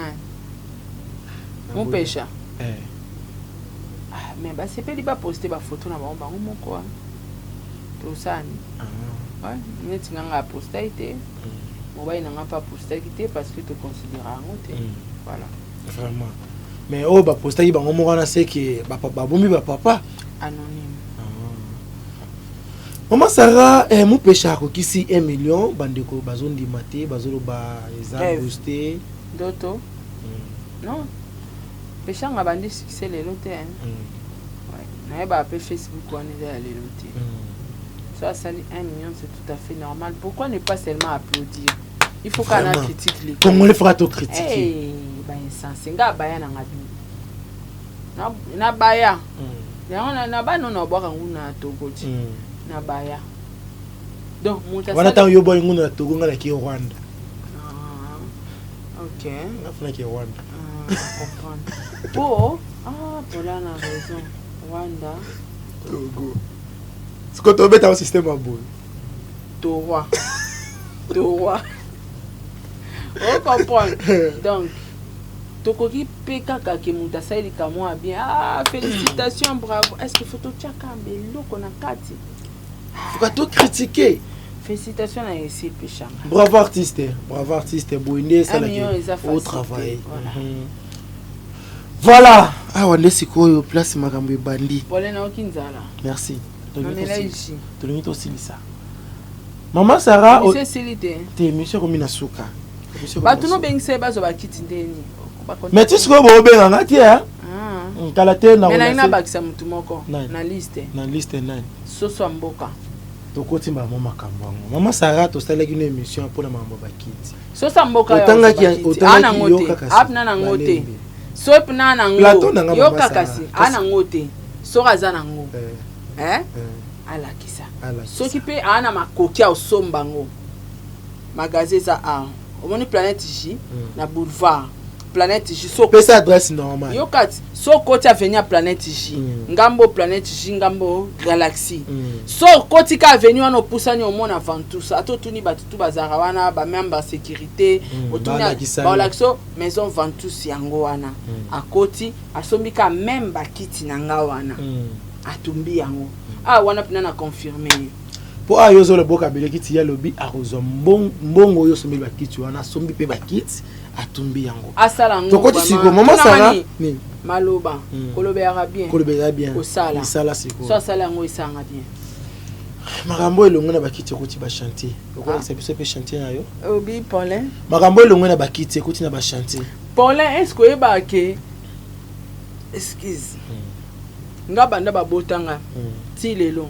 Speaker 1: mon pécha mais basepeli baposte bafoto na bango bango moko tosani neti nganga aposta ite mobali nanga pa posta ite parce que tu considères yango te voilà
Speaker 2: vraiment mais oh baposta ki bango moko na c'est que babombi bapapa
Speaker 1: anonyme
Speaker 2: Maman Sarah mon pécha akokisi 1 million bandeko bazondima te bazoloba eza boosté
Speaker 1: doto non pécha nga bandi succès lelo te ouais na ba Facebook on est allé lelo te ça sali 1 million c'est tout à fait normal pourquoi ne pas seulement applaudir il faut qu'on a critique les
Speaker 2: comment les fera to critiquer
Speaker 1: ba insensé nga baya na ngabi na baya na ba non obaka nguna tokoti na baya donc muta
Speaker 2: wana tango yo boy nguna Togo ngala ki Rwanda
Speaker 1: OK
Speaker 2: afuna ki Rwanda
Speaker 1: comprendre pour voilà la raison Rwanda
Speaker 2: Togo ce que tu mets dans le système à bout
Speaker 1: Togo on comprend donc tokoki peka kake muta saili kamwa bien félicitations bravo est-ce que photo tchaka mbeloko na kati
Speaker 2: faut tout critiquer
Speaker 1: félicitations na esi pécha
Speaker 2: bravo artiste boindé ça au travail voilà wande sikoyo place makambo bandi
Speaker 1: pole na okinzala
Speaker 2: merci
Speaker 1: tolongi
Speaker 2: tosilisa Maman Sarah
Speaker 1: c'est silité
Speaker 2: te monsieur komina suka
Speaker 1: bato no bengise bazo bakiti ndeni
Speaker 2: mais tu sais que vous avez un atie kala te na
Speaker 1: mais na bakisa mutu moko na liste
Speaker 2: 9
Speaker 1: soso mboka
Speaker 2: tokoti mama makambo ngo Maman Sarah to sala une émission pour na mambo bakiti
Speaker 1: soso mboka
Speaker 2: otanga
Speaker 1: ngote apna na ngote so pna na ngo yo kakasi ana ngote so kaza na ngo ala kisa so ki pe ana makoki au sombango magazeza omoni Planète J na boulevard Planète J so
Speaker 2: pesa adresse normale
Speaker 1: yo kati so koti avenue à Planète J ngambo Planète J ngambo Galaxy so koti ka avenue wana opusani omona Ventus atotuni batutu bazara wana ba membre sécurité otuna Galaxy maison Ventus yango wana akoti asombika même bakiti na nga wana atumbi yango wana pina na confirmer
Speaker 2: po ayozo le boka beleki ti ya lobi arozo mbongo yo sombi bakiti wana sombi pe bakiti atumbi yango
Speaker 1: asala ngo
Speaker 2: tokoti siko Maman Sarah
Speaker 1: ni maloba kolobera bien osala
Speaker 2: sala siko
Speaker 1: so asala ngo isanga bien
Speaker 2: makambo elongo na bakiti okoti ba chantier okola se pe chantier ayo
Speaker 1: obi Paulin
Speaker 2: makambo elongo na bakiti okoti na ba chantier
Speaker 1: Paulin est-ce que ebake excuse nga banda babotanga ti lelo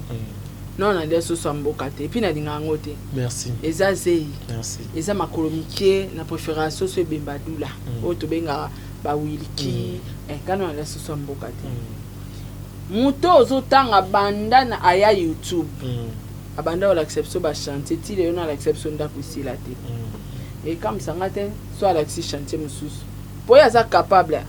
Speaker 1: non na deso samboka te puis na dinga ngote
Speaker 2: merci
Speaker 1: eza zei
Speaker 2: merci
Speaker 1: eza makolomikie na préférence so bembadula o to benga ba wiliki kana na deso samboka te muto ozotanga banda na aya YouTube abanda wala exception ba chanter ti lelo na exception da kusila te et comme ça ngate so ala exi chanter mususu po ya za capable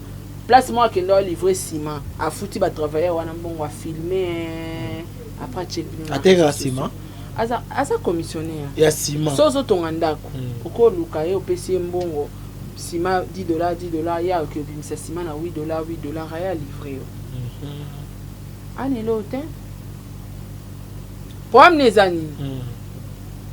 Speaker 1: place moi qui doit livrer ciment a foutu ba travailler wana mbongo a filmer après check
Speaker 2: atera ciment
Speaker 1: asa commissionnaire
Speaker 2: ya ciment
Speaker 1: sozo tongandako oko luka ye opesi mbongo ciment $10 ya que bimisa ciment na $8 ya livrer yo anelo te pour amener zani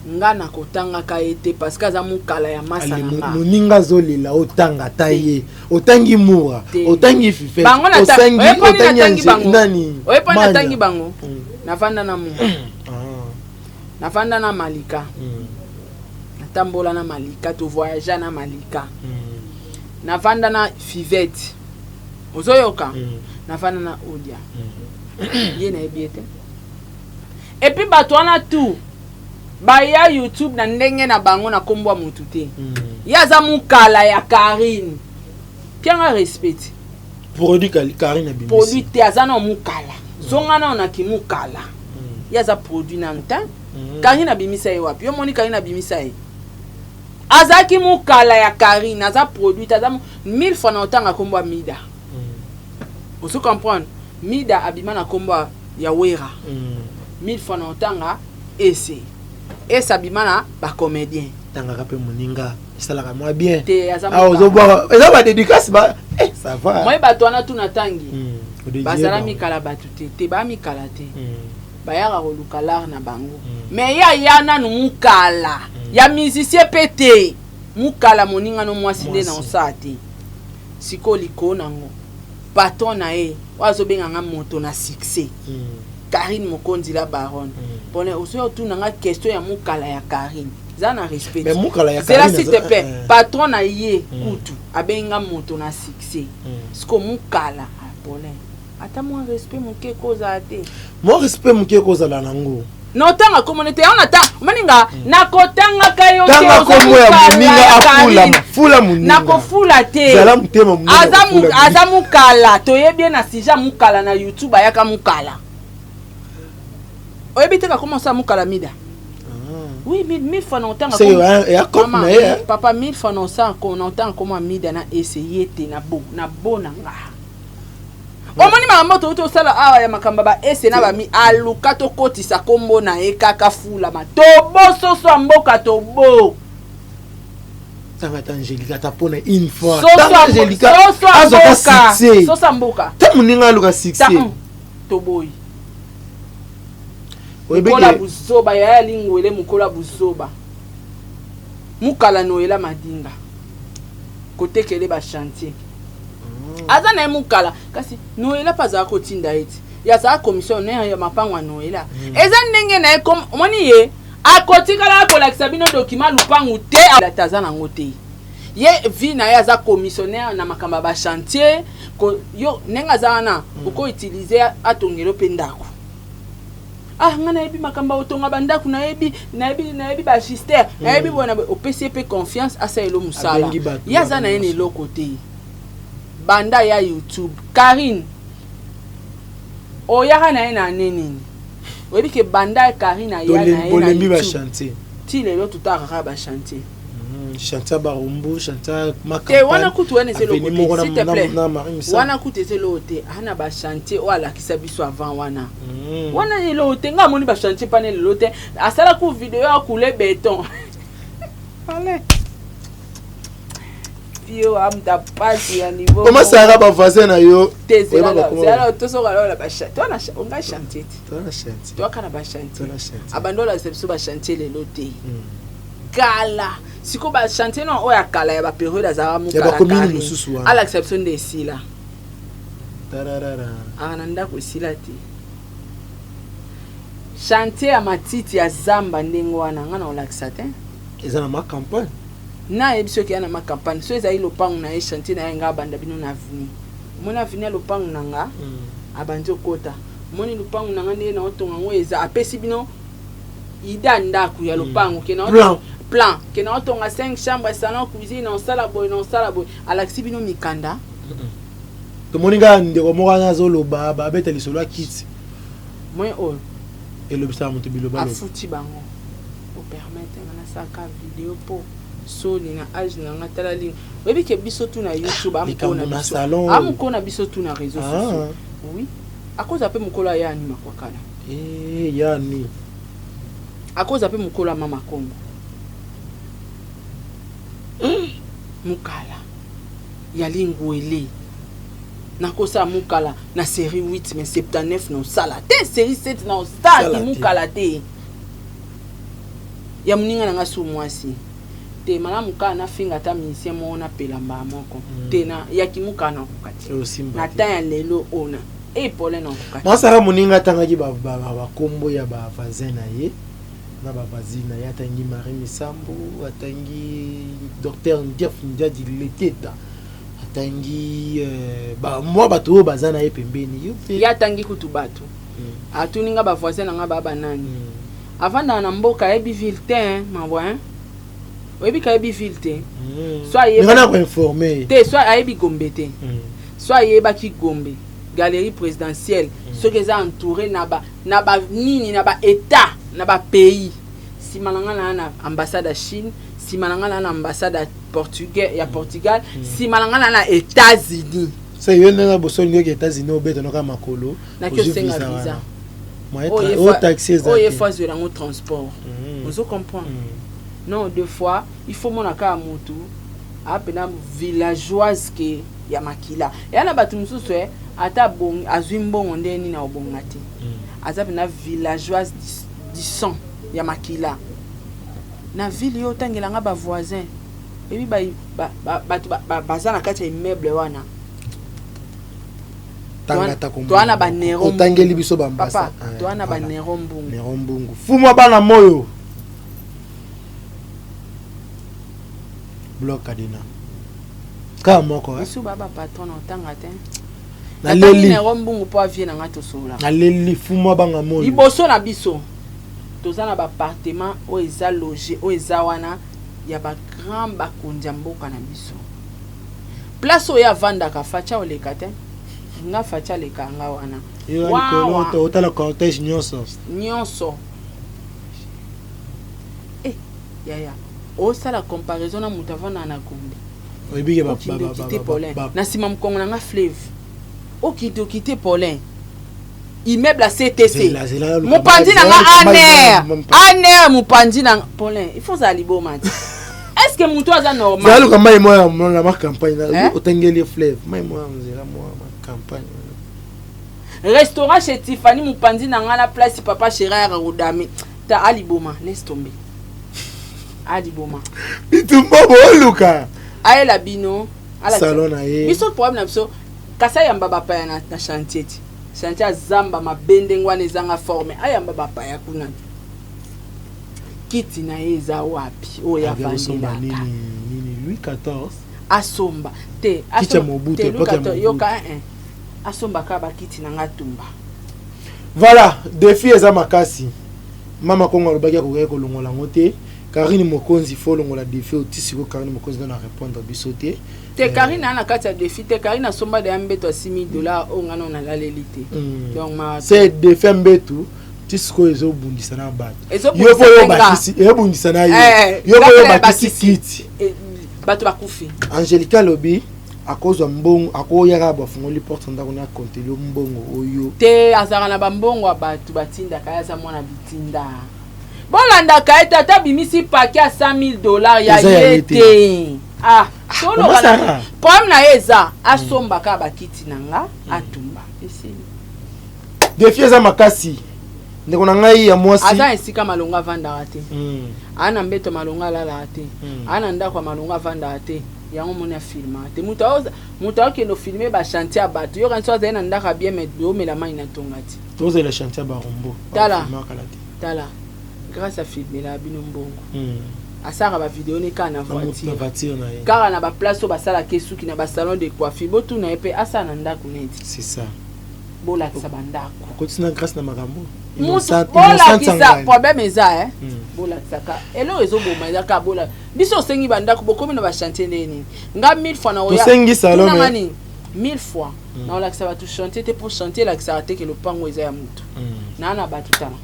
Speaker 1: nga na kotanga ka ete parce que aza mukala ya masa nga
Speaker 2: moninga zolela otanga taye otangi mura otangi fife
Speaker 1: otangi nani oyepana tangi bango navanda na mu navanda na Malika natambola na Malika to voyage na Malika navanda na Fivette ozoyoka navanda na Odia ye na ebiete et puis bato wana tout baya YouTube na ndenge na bango na kombo mutu te yaza mukala ya Karine pianga respect
Speaker 2: produit Karine abimisi
Speaker 1: produit te azana mukala zonga na ki mukala yaza produit na nta Karine abimisa ye wapi yo moni Karine abimisa ye azaki mukala ya Karine aza produit aza 1000 fois na otanga kombo Mida oso comprendre Mida abima na kombo ya Wera 1000 fois na otanga ese et sabimana ba comédien
Speaker 2: tangaka pe moninga esalaka moi bien
Speaker 1: te aza
Speaker 2: ah ozoboka eza ba dédicace ba ça va
Speaker 1: moi bato wana tuna tangi bazala mikala batu te ba mikala te bayaka koluka lar na bango mais ya nanu mukala ya musicien pete mukala moninga no mwasi nde na osala te siko liko nango patron na ye wazobenganga moto na succès Karine Mokonzi la baronne pone oso tu nanga question ya mukala ya Karine zana respect
Speaker 2: mais mukala ya Karine
Speaker 1: s'il te plaît patron na ye kutu abenga moto na succès siko mukala pole ata mo respect muke koza te
Speaker 2: mo respect muke koza la nango
Speaker 1: notanga communauté on ata maninga nakotanga kayo te
Speaker 2: tanga komo ya muninga afula muninga
Speaker 1: nakofula te
Speaker 2: zala mutema muninga
Speaker 1: aza mukala toyebi na sija mukala na YouTube ayaka mukala oyebi te ka commencer mukala mida oui 1000 fois notanga
Speaker 2: c'est
Speaker 1: papa 1000 fois non ça qu'on entend comment mida na essayer te na bona nga omoni mamoto uto sala awa ya makamba ba ese na ba mi aluka to kotisa kombo na ekaka fula matobo soso mboka tobo
Speaker 2: tanga Angelica tapona une fois
Speaker 1: tanga
Speaker 2: Angelica azoka succès
Speaker 1: soso mboka
Speaker 2: ta muninga aluka succès
Speaker 1: toboyi mukola buzoba ya lingwele mukola buzoba mukala noela madinga kotekele ba chantier aza na mukala kasi noela paza ko tinda eti ya za commissionnaire ya mapangwa noela eza ndenge na comme moni ye akotikala ko lakisa bino document lupangu te la tazana ngote ye vi na ya za commissionnaire na makamba ba chantier ko yo nenga zana uko utiliser atongelo pendako ngana yebi makamba otonga bandaku na yebi ba gister na yebi bona o PCP confiance asa elo musala ya za na ene lokote banda ya YouTube Karine oyaka na ye na neni oyebi ke banda ya Karine ya na ye na YouTube ti lelo tutaka ba chantier
Speaker 2: chantier barumbu chantier makamba
Speaker 1: te wana kutu wana zelo kote s'il te plaît wana kutu zelo te ana ba chantier o ala kisa biso avant wana lelo te nga moni ba chantier panel lelo te asala ku video ya couler béton allez yo amda passe ya niveau
Speaker 2: comment ça va ba voisin na yo
Speaker 1: c'est alors to so la ba chantier on ga chantier to kana ba chantier abandola sepso ba chantier lelo te kala siko ba chantier non oya kala ya ba période azara mukala à l'exception de sila
Speaker 2: tararara
Speaker 1: ananda ko sila te chantier ya matiti ya zamba ndengo wana ngana olakisa te
Speaker 2: eza na ma campagne
Speaker 1: na ebiso ki ana ma campagne so eza ilopangu na e chantier na nga banda bino na avenue mona avenue lopangu nanga abanzo kota moni lopangu nanga ne na otonga ngo eza apesi bino ida ndaku ya lopangu ke na plan ke na otonga 5 chambres salon cuisine on sala boy alaksi bino mikanda
Speaker 2: to moninga ndeko mo kana zoloba ba beta lisolo kit
Speaker 1: moi
Speaker 2: elobisa mutu biloba
Speaker 1: afuti bango o permettre na saka video po soli na age na ngatala ligne webi ke biso tu na YouTube amukona biso tu na réseaux sociaux oui akoza pe mukola ya ni makwakala
Speaker 2: yani
Speaker 1: akoza pe mukola mama Kongo mukala ya lingwele nakosa mukala na série 8 mais 79 non sala te série 7 non sala mukala te ya muninga na ngasu mwasi te mala mukala na finga ta musicien mo na pelamba moko te na ya kimuka na kokati na ta lelo ona pole na kokati
Speaker 2: masara muninga tangaki ba kombo ya ba voisin na ye na ba voisine ya tangi Marie Misambo atangi docteur Ndiaf Ndiadi Leteta atangi ba moi bato bazana ye pembeni yo
Speaker 1: ya tangi kutu bato atuninga ba voisin nga baba nani avant na mboka ebi ville te mabwa oyebi ka ebi ville te soit ye
Speaker 2: ngana ko informer
Speaker 1: te soit ayebi Gombe te soit ye ba ki Gombe galerie présidentielle ce que ça entouré na ba nini na ba état na ba pays si malanga na ambassade à Chine si malanga na ambassade à Portugal si malanga na États-Unis
Speaker 2: ça y est na bosoli ngeke États-Unis obeto no ka makolo
Speaker 1: na que c'est un visa
Speaker 2: o taxi
Speaker 1: o ye fois de la transport on se comprend non, deux fois, il faut mon aka mutu. Apena villageoise ke ya makila. Ya na batu mususu ata bon azumbongo ndeni na obongati. Azapena villageoise du sang ya makila. Na ville yo tangelanga ba voisin. Ebi ba bazana kati immeuble wana. Toana ba nero.
Speaker 2: Otangeli biso ba mbasa.
Speaker 1: Papa, toana ba nero mbungu.
Speaker 2: Nero mbungu. Fumwa bana moyo. Bloc Adina. Ka moko
Speaker 1: Biso baba patron otanga te.
Speaker 2: Na leli
Speaker 1: nero mbungu po avie na ngato sola.
Speaker 2: Na leli fumwa banga moyo.
Speaker 1: Liboso na biso. Tozana ba appartement o eza logé o eza wana ya ba grand bakonja mboka na biso. Place oya vanda ka facha oleka te. Nga facha leka nga wana.
Speaker 2: Wow. Otala cortège nyonso.
Speaker 1: Nyonso. Ya. O ça la comparaison na mutavana na Gombe.
Speaker 2: Oibige ba
Speaker 1: na sima mkongo na nga fleuve. O kite Paulin. Immeuble à CTC. Mupandi na nga aner mupandi na Paulin. Il faut ça libo mat. Est-ce que muto aza normal?
Speaker 2: Ça le kama moi na ma campagne na otengeli fleuve. Moi nzela moi ma campagne.
Speaker 1: Restaurant chez Tiffany mupandi na nga la place papa Chérard Rodami. Ta aliboma, laisse tomber. Aliboma.
Speaker 2: Bitumba bo luka.
Speaker 1: Aye la bino.
Speaker 2: Salon na ye.
Speaker 1: Biso problème na biso. Kasa yamba bapa na chantier. Chantier zamba mabende ngwana ezanga forme. Ayamba bapa ya kuna. Kiti na eza wapi? O ya vandela.
Speaker 2: Nini Louis XIV.
Speaker 1: Asomba. Te
Speaker 2: Kicha Mobutu
Speaker 1: yoka asomba ka ba kiti na ngatumba.
Speaker 2: Voilà, défi eza makasi. Mama kongo lobaki ko longola ngote. Karine Mokonzi faut longola défi otisi ko Karine Mokonzi na répondre bisoté.
Speaker 1: Te Karine na kati ya défi te Karine asomba de ambeto $6,000 o ngana na lalelité. Donc ma
Speaker 2: c'est défi mbetu tisiko ezo bundisa na bato.
Speaker 1: Yo
Speaker 2: po bakisi bundisa na yo po bakisi kiti.
Speaker 1: Bato bakufi.
Speaker 2: Angelica Lobi à cause mbongo akoyaka bafungoli porte ndako na konteli mbongo oyo.
Speaker 1: Te azara na bambongo bato batinda kaya za mwana bitinda. Bolanda ka tata bimisi paquet à $100,000 ya yete. Ah, solo bana. Pom na eza asomba ka bakiti nanga atumba. Esi.
Speaker 2: Défi eza makasi. Ndeko na ngai ya mwasi.
Speaker 1: Aza esika malonga vanda ate. Ana mbeto malonga lala ate. Ana ndako malonga vanda ate. Yango mona filma ate. Muta ke no filmer ba chantier bato. Yo kan so za na ndaka bien met do mela mai na tongati.
Speaker 2: Toze le chantier ba rombo.
Speaker 1: Tala. Grâce à filmer la bino mbongo. Asara ba vidéo ne kana voiture. Car na ba place ba sala kesuki na ba salon de coiffure. Botu na epe asa na ndako neti.
Speaker 2: C'est ça.
Speaker 1: Bola kisa bandako.
Speaker 2: Continue grâce na makambo.
Speaker 1: Bola kisa problème eza bola saka. Elo ezo boma eza ka bola. Biso sengi bandako bokomi na ba chantier neni. Nga 1000 fois na oya.
Speaker 2: Sengi salon.
Speaker 1: 1000 fois. Na ola kisa ba tu chanter te pour chanter la kisa te que le pango eza ya mutu. Na na ba tutana.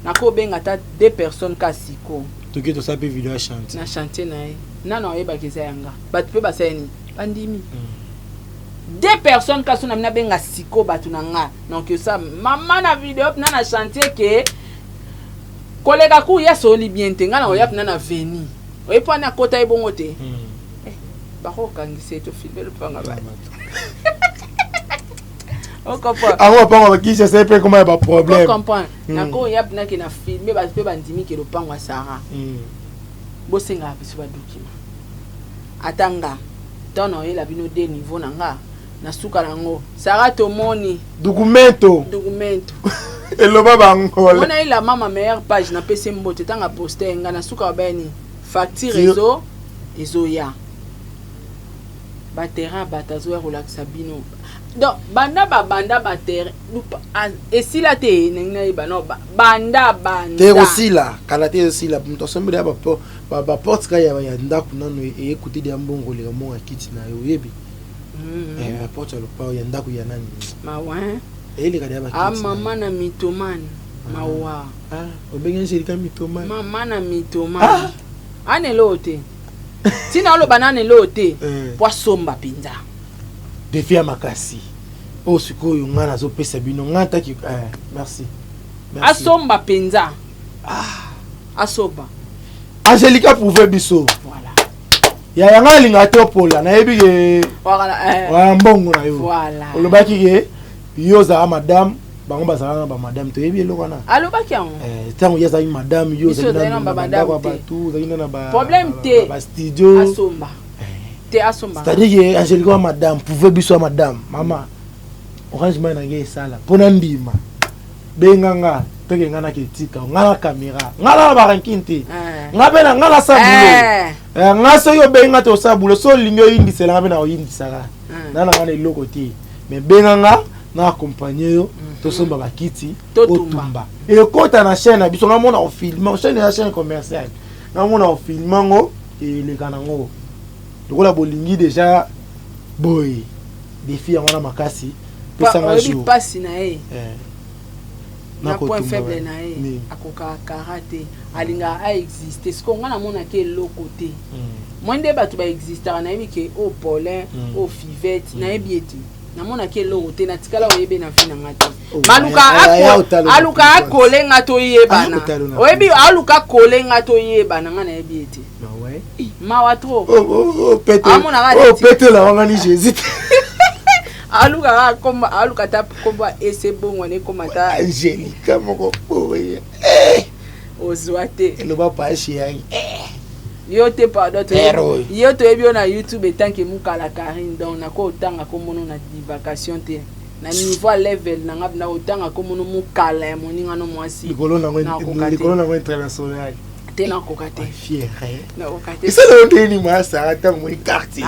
Speaker 1: Nako benga ta 2 personnes kasiko.
Speaker 2: Toki to sape vidéo à chanter.
Speaker 1: Na chanter na ye. Na na oyeba kisa yanga. Bat pe baseni. Bandimi. 2 personnes kaso na mina benga siko batu na nga. Donc ça maman na vidéo na chanter ke kolega ku ya soli bien te nga na oyap na veni. Oyepa na kota ebongo te. Bako kangise to filmer le panga ba. On comprend.
Speaker 2: Ah on pas qui je sais pas comment il y a problème.
Speaker 1: On comprend. Nako yap na ki na filmer ba pe bandimi ke le pangwa Sara. Bosenga biso ba document. Atanga. Tono yela bino de niveau nanga. Na suka nango. Sara tomoni
Speaker 2: documento. Eloba bangole.
Speaker 1: Mona ila mama meilleure page na PC mbote tanga poster nga na suka bani. Facture réseau ezo ya. Batera batazo relaxa bino. Donc banda batera et si la te nengna ibano banda
Speaker 2: te aussi là kalate aussi là mto sombe ba porte ka ya ndako nano e écouter de mbongo le mo akiti na yo yebi la porte le pa ya ndako ya nani
Speaker 1: mawa
Speaker 2: ele ka ya ba
Speaker 1: kiti mama na mitomane mawa
Speaker 2: obenga shirika mitomane
Speaker 1: mama na mitomane ane lote tina lo banane lote poisomba pinza
Speaker 2: défi à makasi o sikoyo ngana zo pesa bino ngata ki
Speaker 1: asomba penza asoba
Speaker 2: Angelica pouvait biso.
Speaker 1: Voilà.
Speaker 2: Ya yanga linga to pola na yebi ke
Speaker 1: Voilà.
Speaker 2: Mbongo na yo.
Speaker 1: Voilà.
Speaker 2: Olobaki ke yo za madame bango bazala ba madame to yebi eloko na.
Speaker 1: Alobaki yango.
Speaker 2: Tango ya za madame yo za
Speaker 1: na madame
Speaker 2: ba tout za na ba.
Speaker 1: Problème te.
Speaker 2: Ba studio.
Speaker 1: Asomba. Te asomba.
Speaker 2: C'est-à-dire que Angelica madame pouvait biso madame mama. Orange man na nge sala. Pona ndima. Benganga peke ngana ketika ngala kamera ngala barankinti ngabena ngala sabulo ngaso yo benga to sabulo so lingo indisela ngabena oyindisaka nana ngana iloko ti mais benganga na accompagner yo to somba bakiti otumba et kota na chaîne biso ngamona o film chaîne ya chaîne commerciale ngamona o filmango et le kanango lokola bolingi déjà boy défi ngona makasi pesanga jour
Speaker 1: passe na na point faible na ye akoka karaté alinga a exister ce qu'on a mona ke l'autre côté moi nde batu ba exister na yebi ke au Paulin au Fivette na yebi eti na mona ke l'autre côté na tikala oyebe na fina ngati maluka aluka akole ngato yebana oyebi aluka kole ngato yebana ngana yebi eti mawa trop
Speaker 2: pete la wangani Jésus
Speaker 1: aluka ta komba ese bongo ne komata
Speaker 2: Angelica moko boye
Speaker 1: ozwate
Speaker 2: le ba pa chiang
Speaker 1: yo te pardon yo to ebi na YouTube etanke mukala Karine donc na ko tanga ko mono na divagation te na niveau level na ngabna otanga ko mono mukala ya moninga no mwasi
Speaker 2: likolo na ngo international
Speaker 1: te na kokate
Speaker 2: fier
Speaker 1: na kokate
Speaker 2: c'est le teni masa ata mo quartier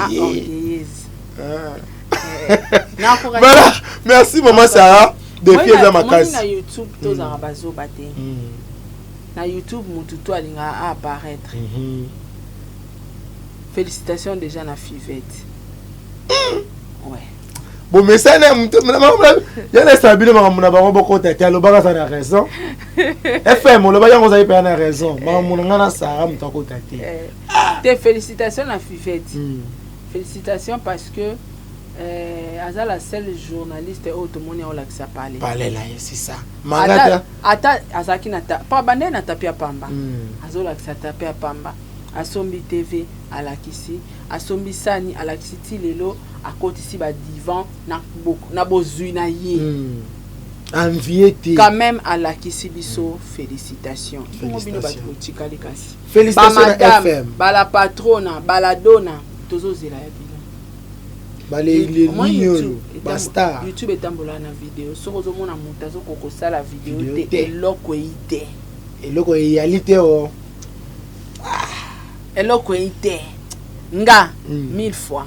Speaker 2: voilà, merci maman Sarah de fier za makasi.
Speaker 1: Na YouTube tous arabazo baté. Na YouTube mutu to alinga apparaître. Félicitations déjà na Fivette. Ouais.
Speaker 2: Bon mais ça ya na sabine makamuna bango boko tata lo baka sana raison. FM lo ba yango za ipa na raison. Makamuna ngana Sarah mutako tata.
Speaker 1: Te félicitations na Fivette. Félicitations parce que Aza la seule journaliste au tout le monde a parlé.
Speaker 2: Parler là, c'est ça. Magata.
Speaker 1: Ata Azaki nata. Pas bandé na tapia pamba. Azo la tapia pamba. Asombi TV à la kisi. Asombi Sani à la kisi lelo. À côté ici ba divan na beaucoup na bozui na ye.
Speaker 2: Enviété.
Speaker 1: Quand même à la kisi biso félicitations.
Speaker 2: Félicitations à FM.
Speaker 1: Bala patrona, baladona, tozo zela ya. YouTube etambola na vidéo soko zo mona mutazo koko sala vidéo te eloko
Speaker 2: réalité o
Speaker 1: eloko ite nga 1000 fois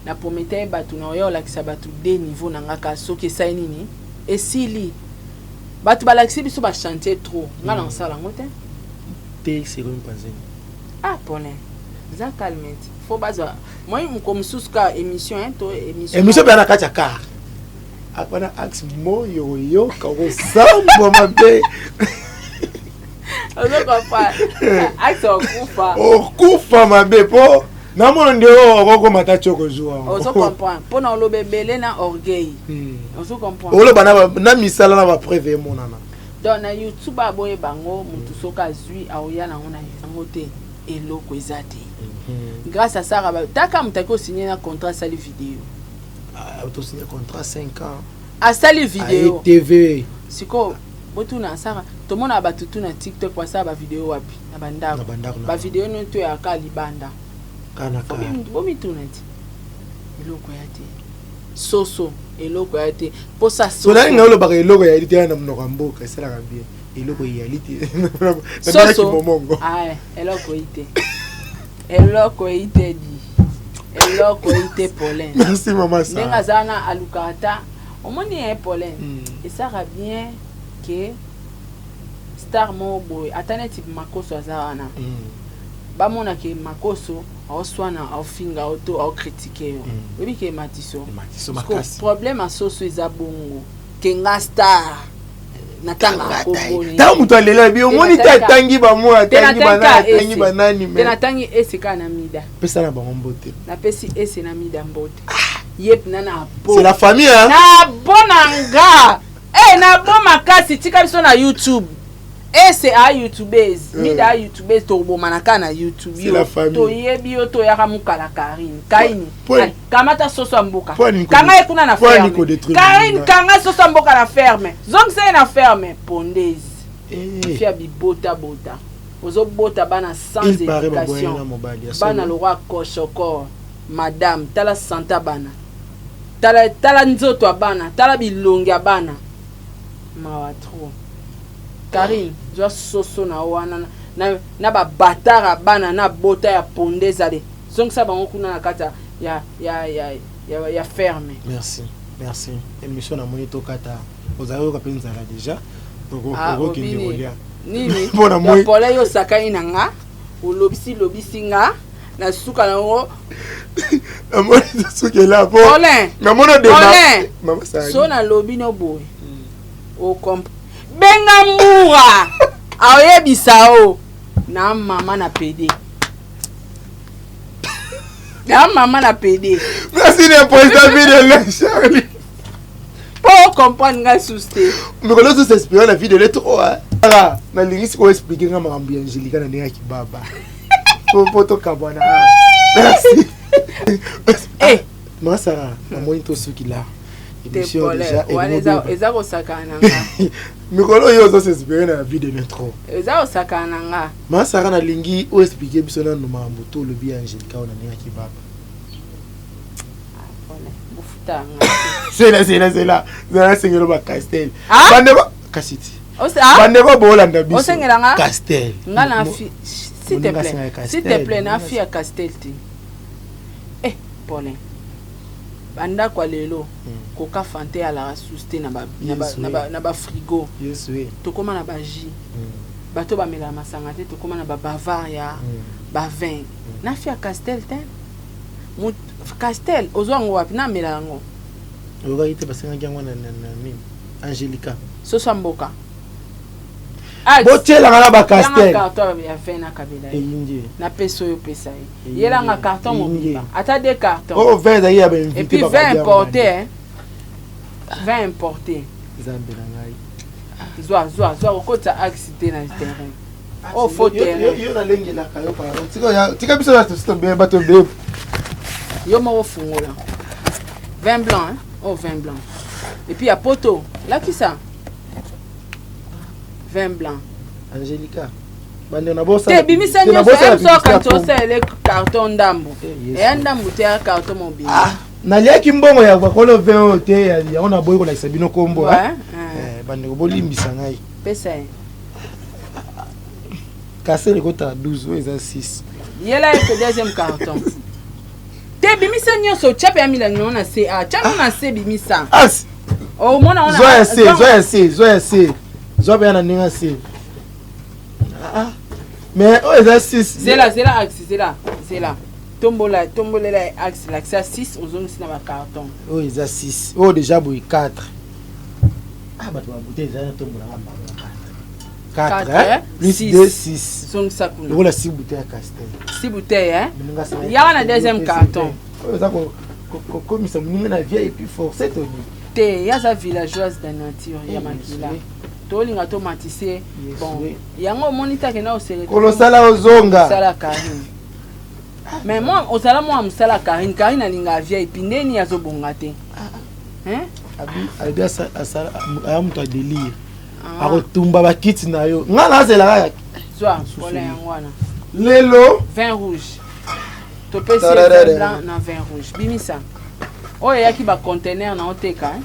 Speaker 1: na promete batu na yo lakisa batu de niveau na ngaka soki sa nini esili batu balakisi biso ba chanter trop nga na sala ngote
Speaker 2: te serum panzeni
Speaker 1: Paulin za calmete faut baza moi comme suska émission to
Speaker 2: émission bien na kacha car akona axe moyo ka sambo mabe
Speaker 1: ozo pa axe
Speaker 2: okufa mabe po na mono ndio okoko mata choko joa
Speaker 1: ozo comprendre po na lobebele na orgueil ozo comprendre
Speaker 2: olo bana na misala na ba preuve monana
Speaker 1: donc na YouTube aboye bango mutu soka zui aoya na ngona yango te eloko ezate. Grâce à ça, Taka Mutako signé un contrat sali vidéo.
Speaker 2: Auto signé contrat 5 ans.
Speaker 1: À sali vidéo.
Speaker 2: TV.
Speaker 1: Siko, botu na Sarah, tout le monde a battu tout na TikTok pour ça ba vidéo wapi. Na banda. Ba vidéo no to ya ka libanda.
Speaker 2: Kanaka.
Speaker 1: Bomi tunati. Eloko yate. Soso eloko yate. Pour ça soso.
Speaker 2: So là ngalo ba eloko yate na mnoka mboka sala ka bien. Eloko yate.
Speaker 1: Soso. Ah, eloko yate. Eloko ite di. Eloko ite Paulin.
Speaker 2: Merci maman ça.
Speaker 1: Nenga zana alukata. Omoni un Paulin. Et ça va bien que star mo boy atane type makoso azana. Ba mona ke makoso au swana au finga auto au critiquer. Oui ke matiso.
Speaker 2: Matiso makasi.
Speaker 1: Problème a soso ezabongo. Kenga star. Natanga koboni
Speaker 2: ta muto alela bi omoni ta tangi ba mo tangi banani
Speaker 1: me tena tangi esika na mida
Speaker 2: pesa na bango mbote
Speaker 1: na pesi ese na mida mbote yep nana bo
Speaker 2: c'est la famille hein
Speaker 1: na bonanga na bo makasi tika biso na YouTube Et c'est à YouTubers. Mi da YouTubers to bomanaka na YouTube.
Speaker 2: C'est la famille.
Speaker 1: To yebi yo to yaka mukala Karine. Kaini.
Speaker 2: Point.
Speaker 1: Kamata soso mboka.
Speaker 2: Point.
Speaker 1: Kanga ekuna na
Speaker 2: Point
Speaker 1: ferme.
Speaker 2: Nico détruit.
Speaker 1: Karine kanga soso mboka na ferme. Zong se na ferme pondezi. Fia bi bota. Ozo bota bana sans éducation. Bana le roi Koshoko. Madame tala santa bana. Tala nzoto bana, tala bilongi bana. Mawa trop. Karine, je soso na wana na ba batara bana na bota ya pondeza de. Donc ça bango kuna na kata ya ferme.
Speaker 2: Merci. Émission na monito kata. Ozalo ka penza la déjà. Oko ki nyolia.
Speaker 1: Nini? Ya pole yo sakai nanga. Lobisi nga na suka na ngo.
Speaker 2: Amoni suka la po.
Speaker 1: Olin.
Speaker 2: Na mono de
Speaker 1: mama sa. So na lobi no boy. O komp benga mbura aoyebisa o na mama na PD.
Speaker 2: Merci de poster vidéo là Charlie.
Speaker 1: Pour comprendre nga souste.
Speaker 2: Mais quand on s'explique la vie de l'être ah na lingisi ko expliquer nga makambo ya Angelica na ndenge kibaba. Pour to kabwana. Merci. Eh, moi ça na monito suki là.
Speaker 1: Émission déjà eza sakana nga.
Speaker 2: Mikolo yo zo s'expliquer na vie de l'intro.
Speaker 1: Eza sakana nga.
Speaker 2: Ma sara na lingi o expliquer biso na no mambo to le bi Angelica ona ndenge kibaba. C'est là. Zara sengelo ba Castel. Bandeba Kasiti. Bandeba bolanda biso.
Speaker 1: Osengelanga
Speaker 2: Castel.
Speaker 1: Ngala s'il te plaît, na fi ya Castel ti. Paulin. Banda kwa lelo koka fante ala suste na ba frigo.
Speaker 2: Yes oui.
Speaker 1: To koma na ba jus. Bato ba mela masanga te to koma na ba Bavaria, ba vin. Na fi ya Castel te. Castel ozwango wapi na mela ngo.
Speaker 2: Oga ite basenga ngwa na Angelica.
Speaker 1: Soso mboka.
Speaker 2: Botela ngala ba Castel.
Speaker 1: Carton ya vin na kabila. Na peso yo pesa yi. Yela nga carton mobimba. Ata des cartons.
Speaker 2: Oh vin da ya ba invité.
Speaker 1: Et puis vin importé hein. Vin importé.
Speaker 2: Zambe na ngai.
Speaker 1: Zwa okota accident na terrain. Oh faut terrain.
Speaker 2: Yo na lengi la kayo pa. Tika biso na to bien bato be.
Speaker 1: Yo mo fungola. Vin blanc hein. Oh vin blanc. Et puis à poto. Là qui ça? Vin blanc.
Speaker 2: Angelica. Bande na bossa.
Speaker 1: Te bimisa nyo so quand on sait le carton ndambo. Et ndambo te carton mobile.
Speaker 2: Ah, na liaki mbongo ya bakolo vin te ya ona boy ko la sabino kombo. Bande ko bolimbisa ngai.
Speaker 1: Pesa.
Speaker 2: Casser le kota 12 ou eza 6.
Speaker 1: Yela est deuxième carton. Te bimisa nyo so chapa ya mila na CA. Chapa na C bimisa.
Speaker 2: As.
Speaker 1: Oh mona ona.
Speaker 2: Zoya C. Zoya na ninga C. Ah. Mais oh eza 6.
Speaker 1: Zela axe zela. Tombola axe l'axe 6 ozongisi na ba carton.
Speaker 2: Oh eza 6. Oh déjà boy 4. Ah bah toi bouteille eza tombola ngamba 4 hein? Plus 2 6.
Speaker 1: Zong sakuna.
Speaker 2: Voilà 6 bouteilles à Castel.
Speaker 1: 6 bouteilles hein? Il y a un deuxième carton.
Speaker 2: Ça comme ça nous na vieille et puis forcé Tony.
Speaker 1: Te ya za villageoise de nature ya makila. Tolinga to matissé. Bon, yango monita ke na osele.
Speaker 2: Kolosala ozonga.
Speaker 1: Sala Karine. Mais moi osala moi musala Karine alinga vieille puis ndeni yazo bongate. Hein?
Speaker 2: Abi asala amuto a délire. Akotumba ba kit na yo. Ngala zela ka.
Speaker 1: Zwa ole yangwana.
Speaker 2: Lelo
Speaker 1: vin rouge. To pesi vin blanc na vin rouge. Bimisa. Oh yaki ba conteneur na oteka hein.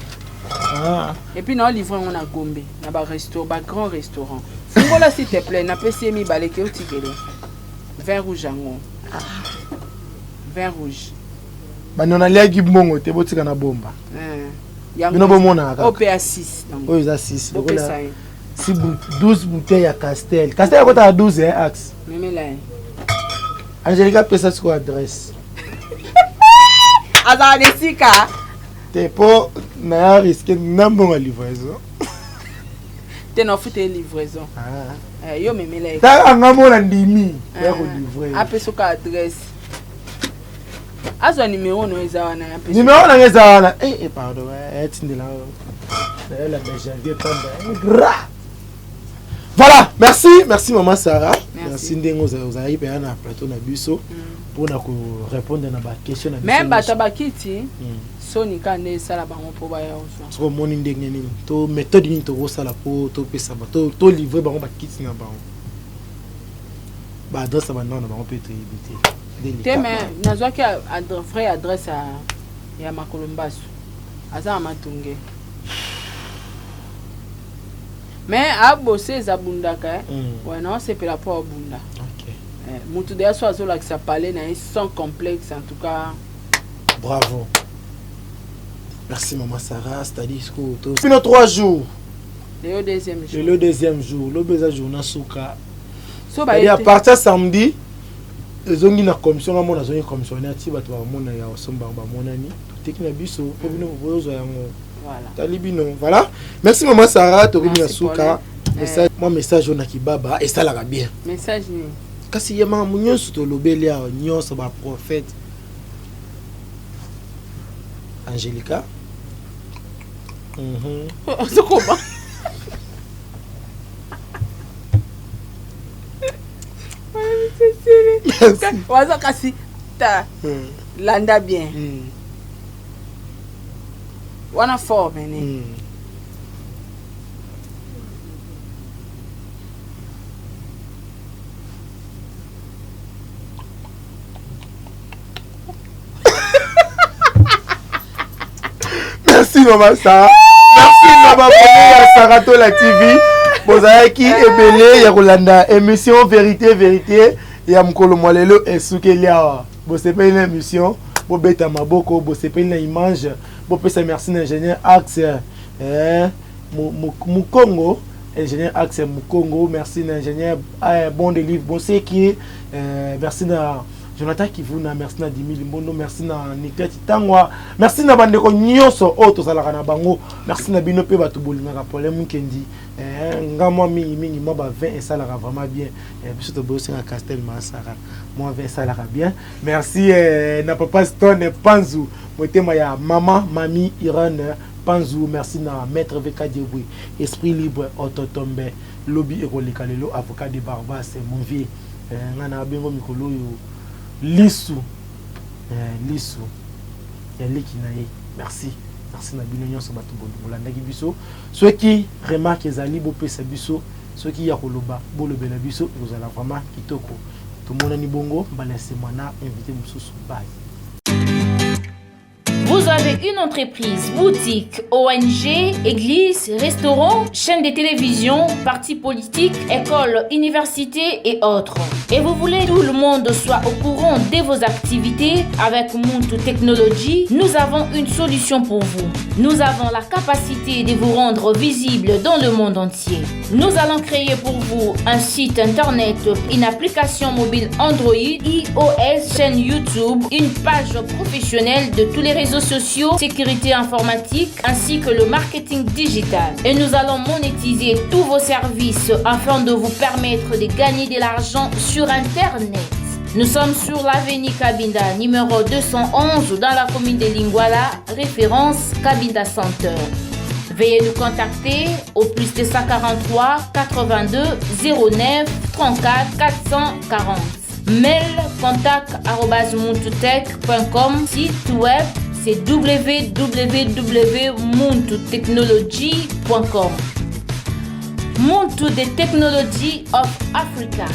Speaker 2: Ah.
Speaker 1: Et puis na livrer on a Gombe, na ba restaurant, ba grand restaurant. Fungola s'il te plaît, na pesi mi baleke otikele. Vin rouge yango. Vin rouge.
Speaker 2: Banona liaki mbongo te botika na bomba.
Speaker 1: Bino
Speaker 2: bomona kaka.
Speaker 1: OPA 6 donc.
Speaker 2: Oh eza 6.
Speaker 1: Voilà.
Speaker 2: 12 bouteilles à Castel. Castel quoi t'as 12 hein axe.
Speaker 1: Même là.
Speaker 2: Angelica pesa sur adresse.
Speaker 1: Azar desika.
Speaker 2: T'es pas na risque n'ambo livraison.
Speaker 1: T'es non fouté livraison.
Speaker 2: Ah.
Speaker 1: Yo même là.
Speaker 2: Ta ngamo na ndimi ya ko livrer.
Speaker 1: Appelle sur adresse. Azo numéro no ezawana ya pesa.
Speaker 2: Numéro na ezawana. Pardon, etindela. La janvier tombe. Gra. Voilà, merci maman Sarah. Merci ndengo za yipe na plateau na biso pour na ko répondre na ba question na biso.
Speaker 1: Même batabakiti soni kande sala bango po ba ya ozo.
Speaker 2: So moni ndenge nini to méthode ni to sala po to pesa ba to livrer bango ba kit na bango. Ba adresse ba na bango peut être évité.
Speaker 1: Te mais nazwa ki vrai adresse ya Makolombaso. Aza matunge. Mais à bosser zabundaka ouais non c'est pour rapport au bunda.
Speaker 2: OK.
Speaker 1: Mutu de so azola que ça parler na sans complexe en tout cas.
Speaker 2: Bravo. Merci maman Sarah, c'est-à-dire que depuis nos 3 jours.
Speaker 1: Le deuxième jour.
Speaker 2: Le deuxième jour, le beza journée souka.
Speaker 1: So ba
Speaker 2: et à partir samedi ezongi na commission na mona zongi commissionnaire ti bato ba mona ya osomba ba monani. Teki na biso po bino bozo yango.
Speaker 1: Voilà.
Speaker 2: Talibino. Voilà. Merci maman Sarah, Torimi Asuka. Message, mon message on a kibaba et ça la bien.
Speaker 1: Message ni.
Speaker 2: Kasi yema munyo suto lobelia nyo so ba prophète. Angelica.
Speaker 1: C'est comment? C'est waza kasi ta landa bien. Wana forme ni.
Speaker 2: Merci maman Sarah. Merci maman Sarah to la TV. Bozaki ebele ya kolanda émission vérité ya mkolo mwalelo esukelia. Bosepe une émission, bobeta maboko, bosepe une image, bopesa merci l'ingénieur Axe Mukongo, ingénieur Axe Mukongo, merci l'ingénieur bon délivre, bon c'est qui merci na Jonathan Kivuna, merci na Dimi Limbondo, merci na Niket Tangwa, merci na bandeko nyonso oto salaka na bango, merci na bino pe batu bolinga problème kendi ngamo mingi mo ba 20 et ça la vraiment bien biso to bosi na Castel Masara moi 20 ça la bien merci na papa Stone Panzu motema ya mama mami Irene Panzu, merci na maître VK Dieboui esprit libre autotombe lobby ekolika lelo avocat de Barbas mon vieux ngana bengo mikolo yo lisu ya leki na ye merci na bino nyonso bato bolandaki biso ceux qui remarquent ezali bopesa biso ceux qui ya koloba bolobela biso ekozala vraiment kitoko tomonani bongo mbalaisement na invité mosusu bye.
Speaker 7: Vous avez une entreprise, boutique, ONG, église, restaurant, chaîne de télévision, parti politique, école, université et autres. Et vous voulez que tout le monde soit au courant de vos activités avec Muntu Technology, nous avons une solution pour vous. Nous avons la capacité de vous rendre visible dans le monde entier. Nous allons créer pour vous un site internet, une application mobile Android, iOS, chaîne YouTube, une page professionnelle de tous les réseaux sociaux, sécurité informatique ainsi que le marketing digital. Et nous allons monétiser tous vos services afin de vous permettre de gagner de l'argent sur Internet. Nous sommes sur l'avenue Kabinda, numéro 211 dans la commune de Lingwala, référence Kabinda Center. Veuillez nous contacter au plus 243 82 09 34 440. Mail contact@muntutech.com. Site web c'est www.muntutechnology.com. Muntu the Technology of Africa.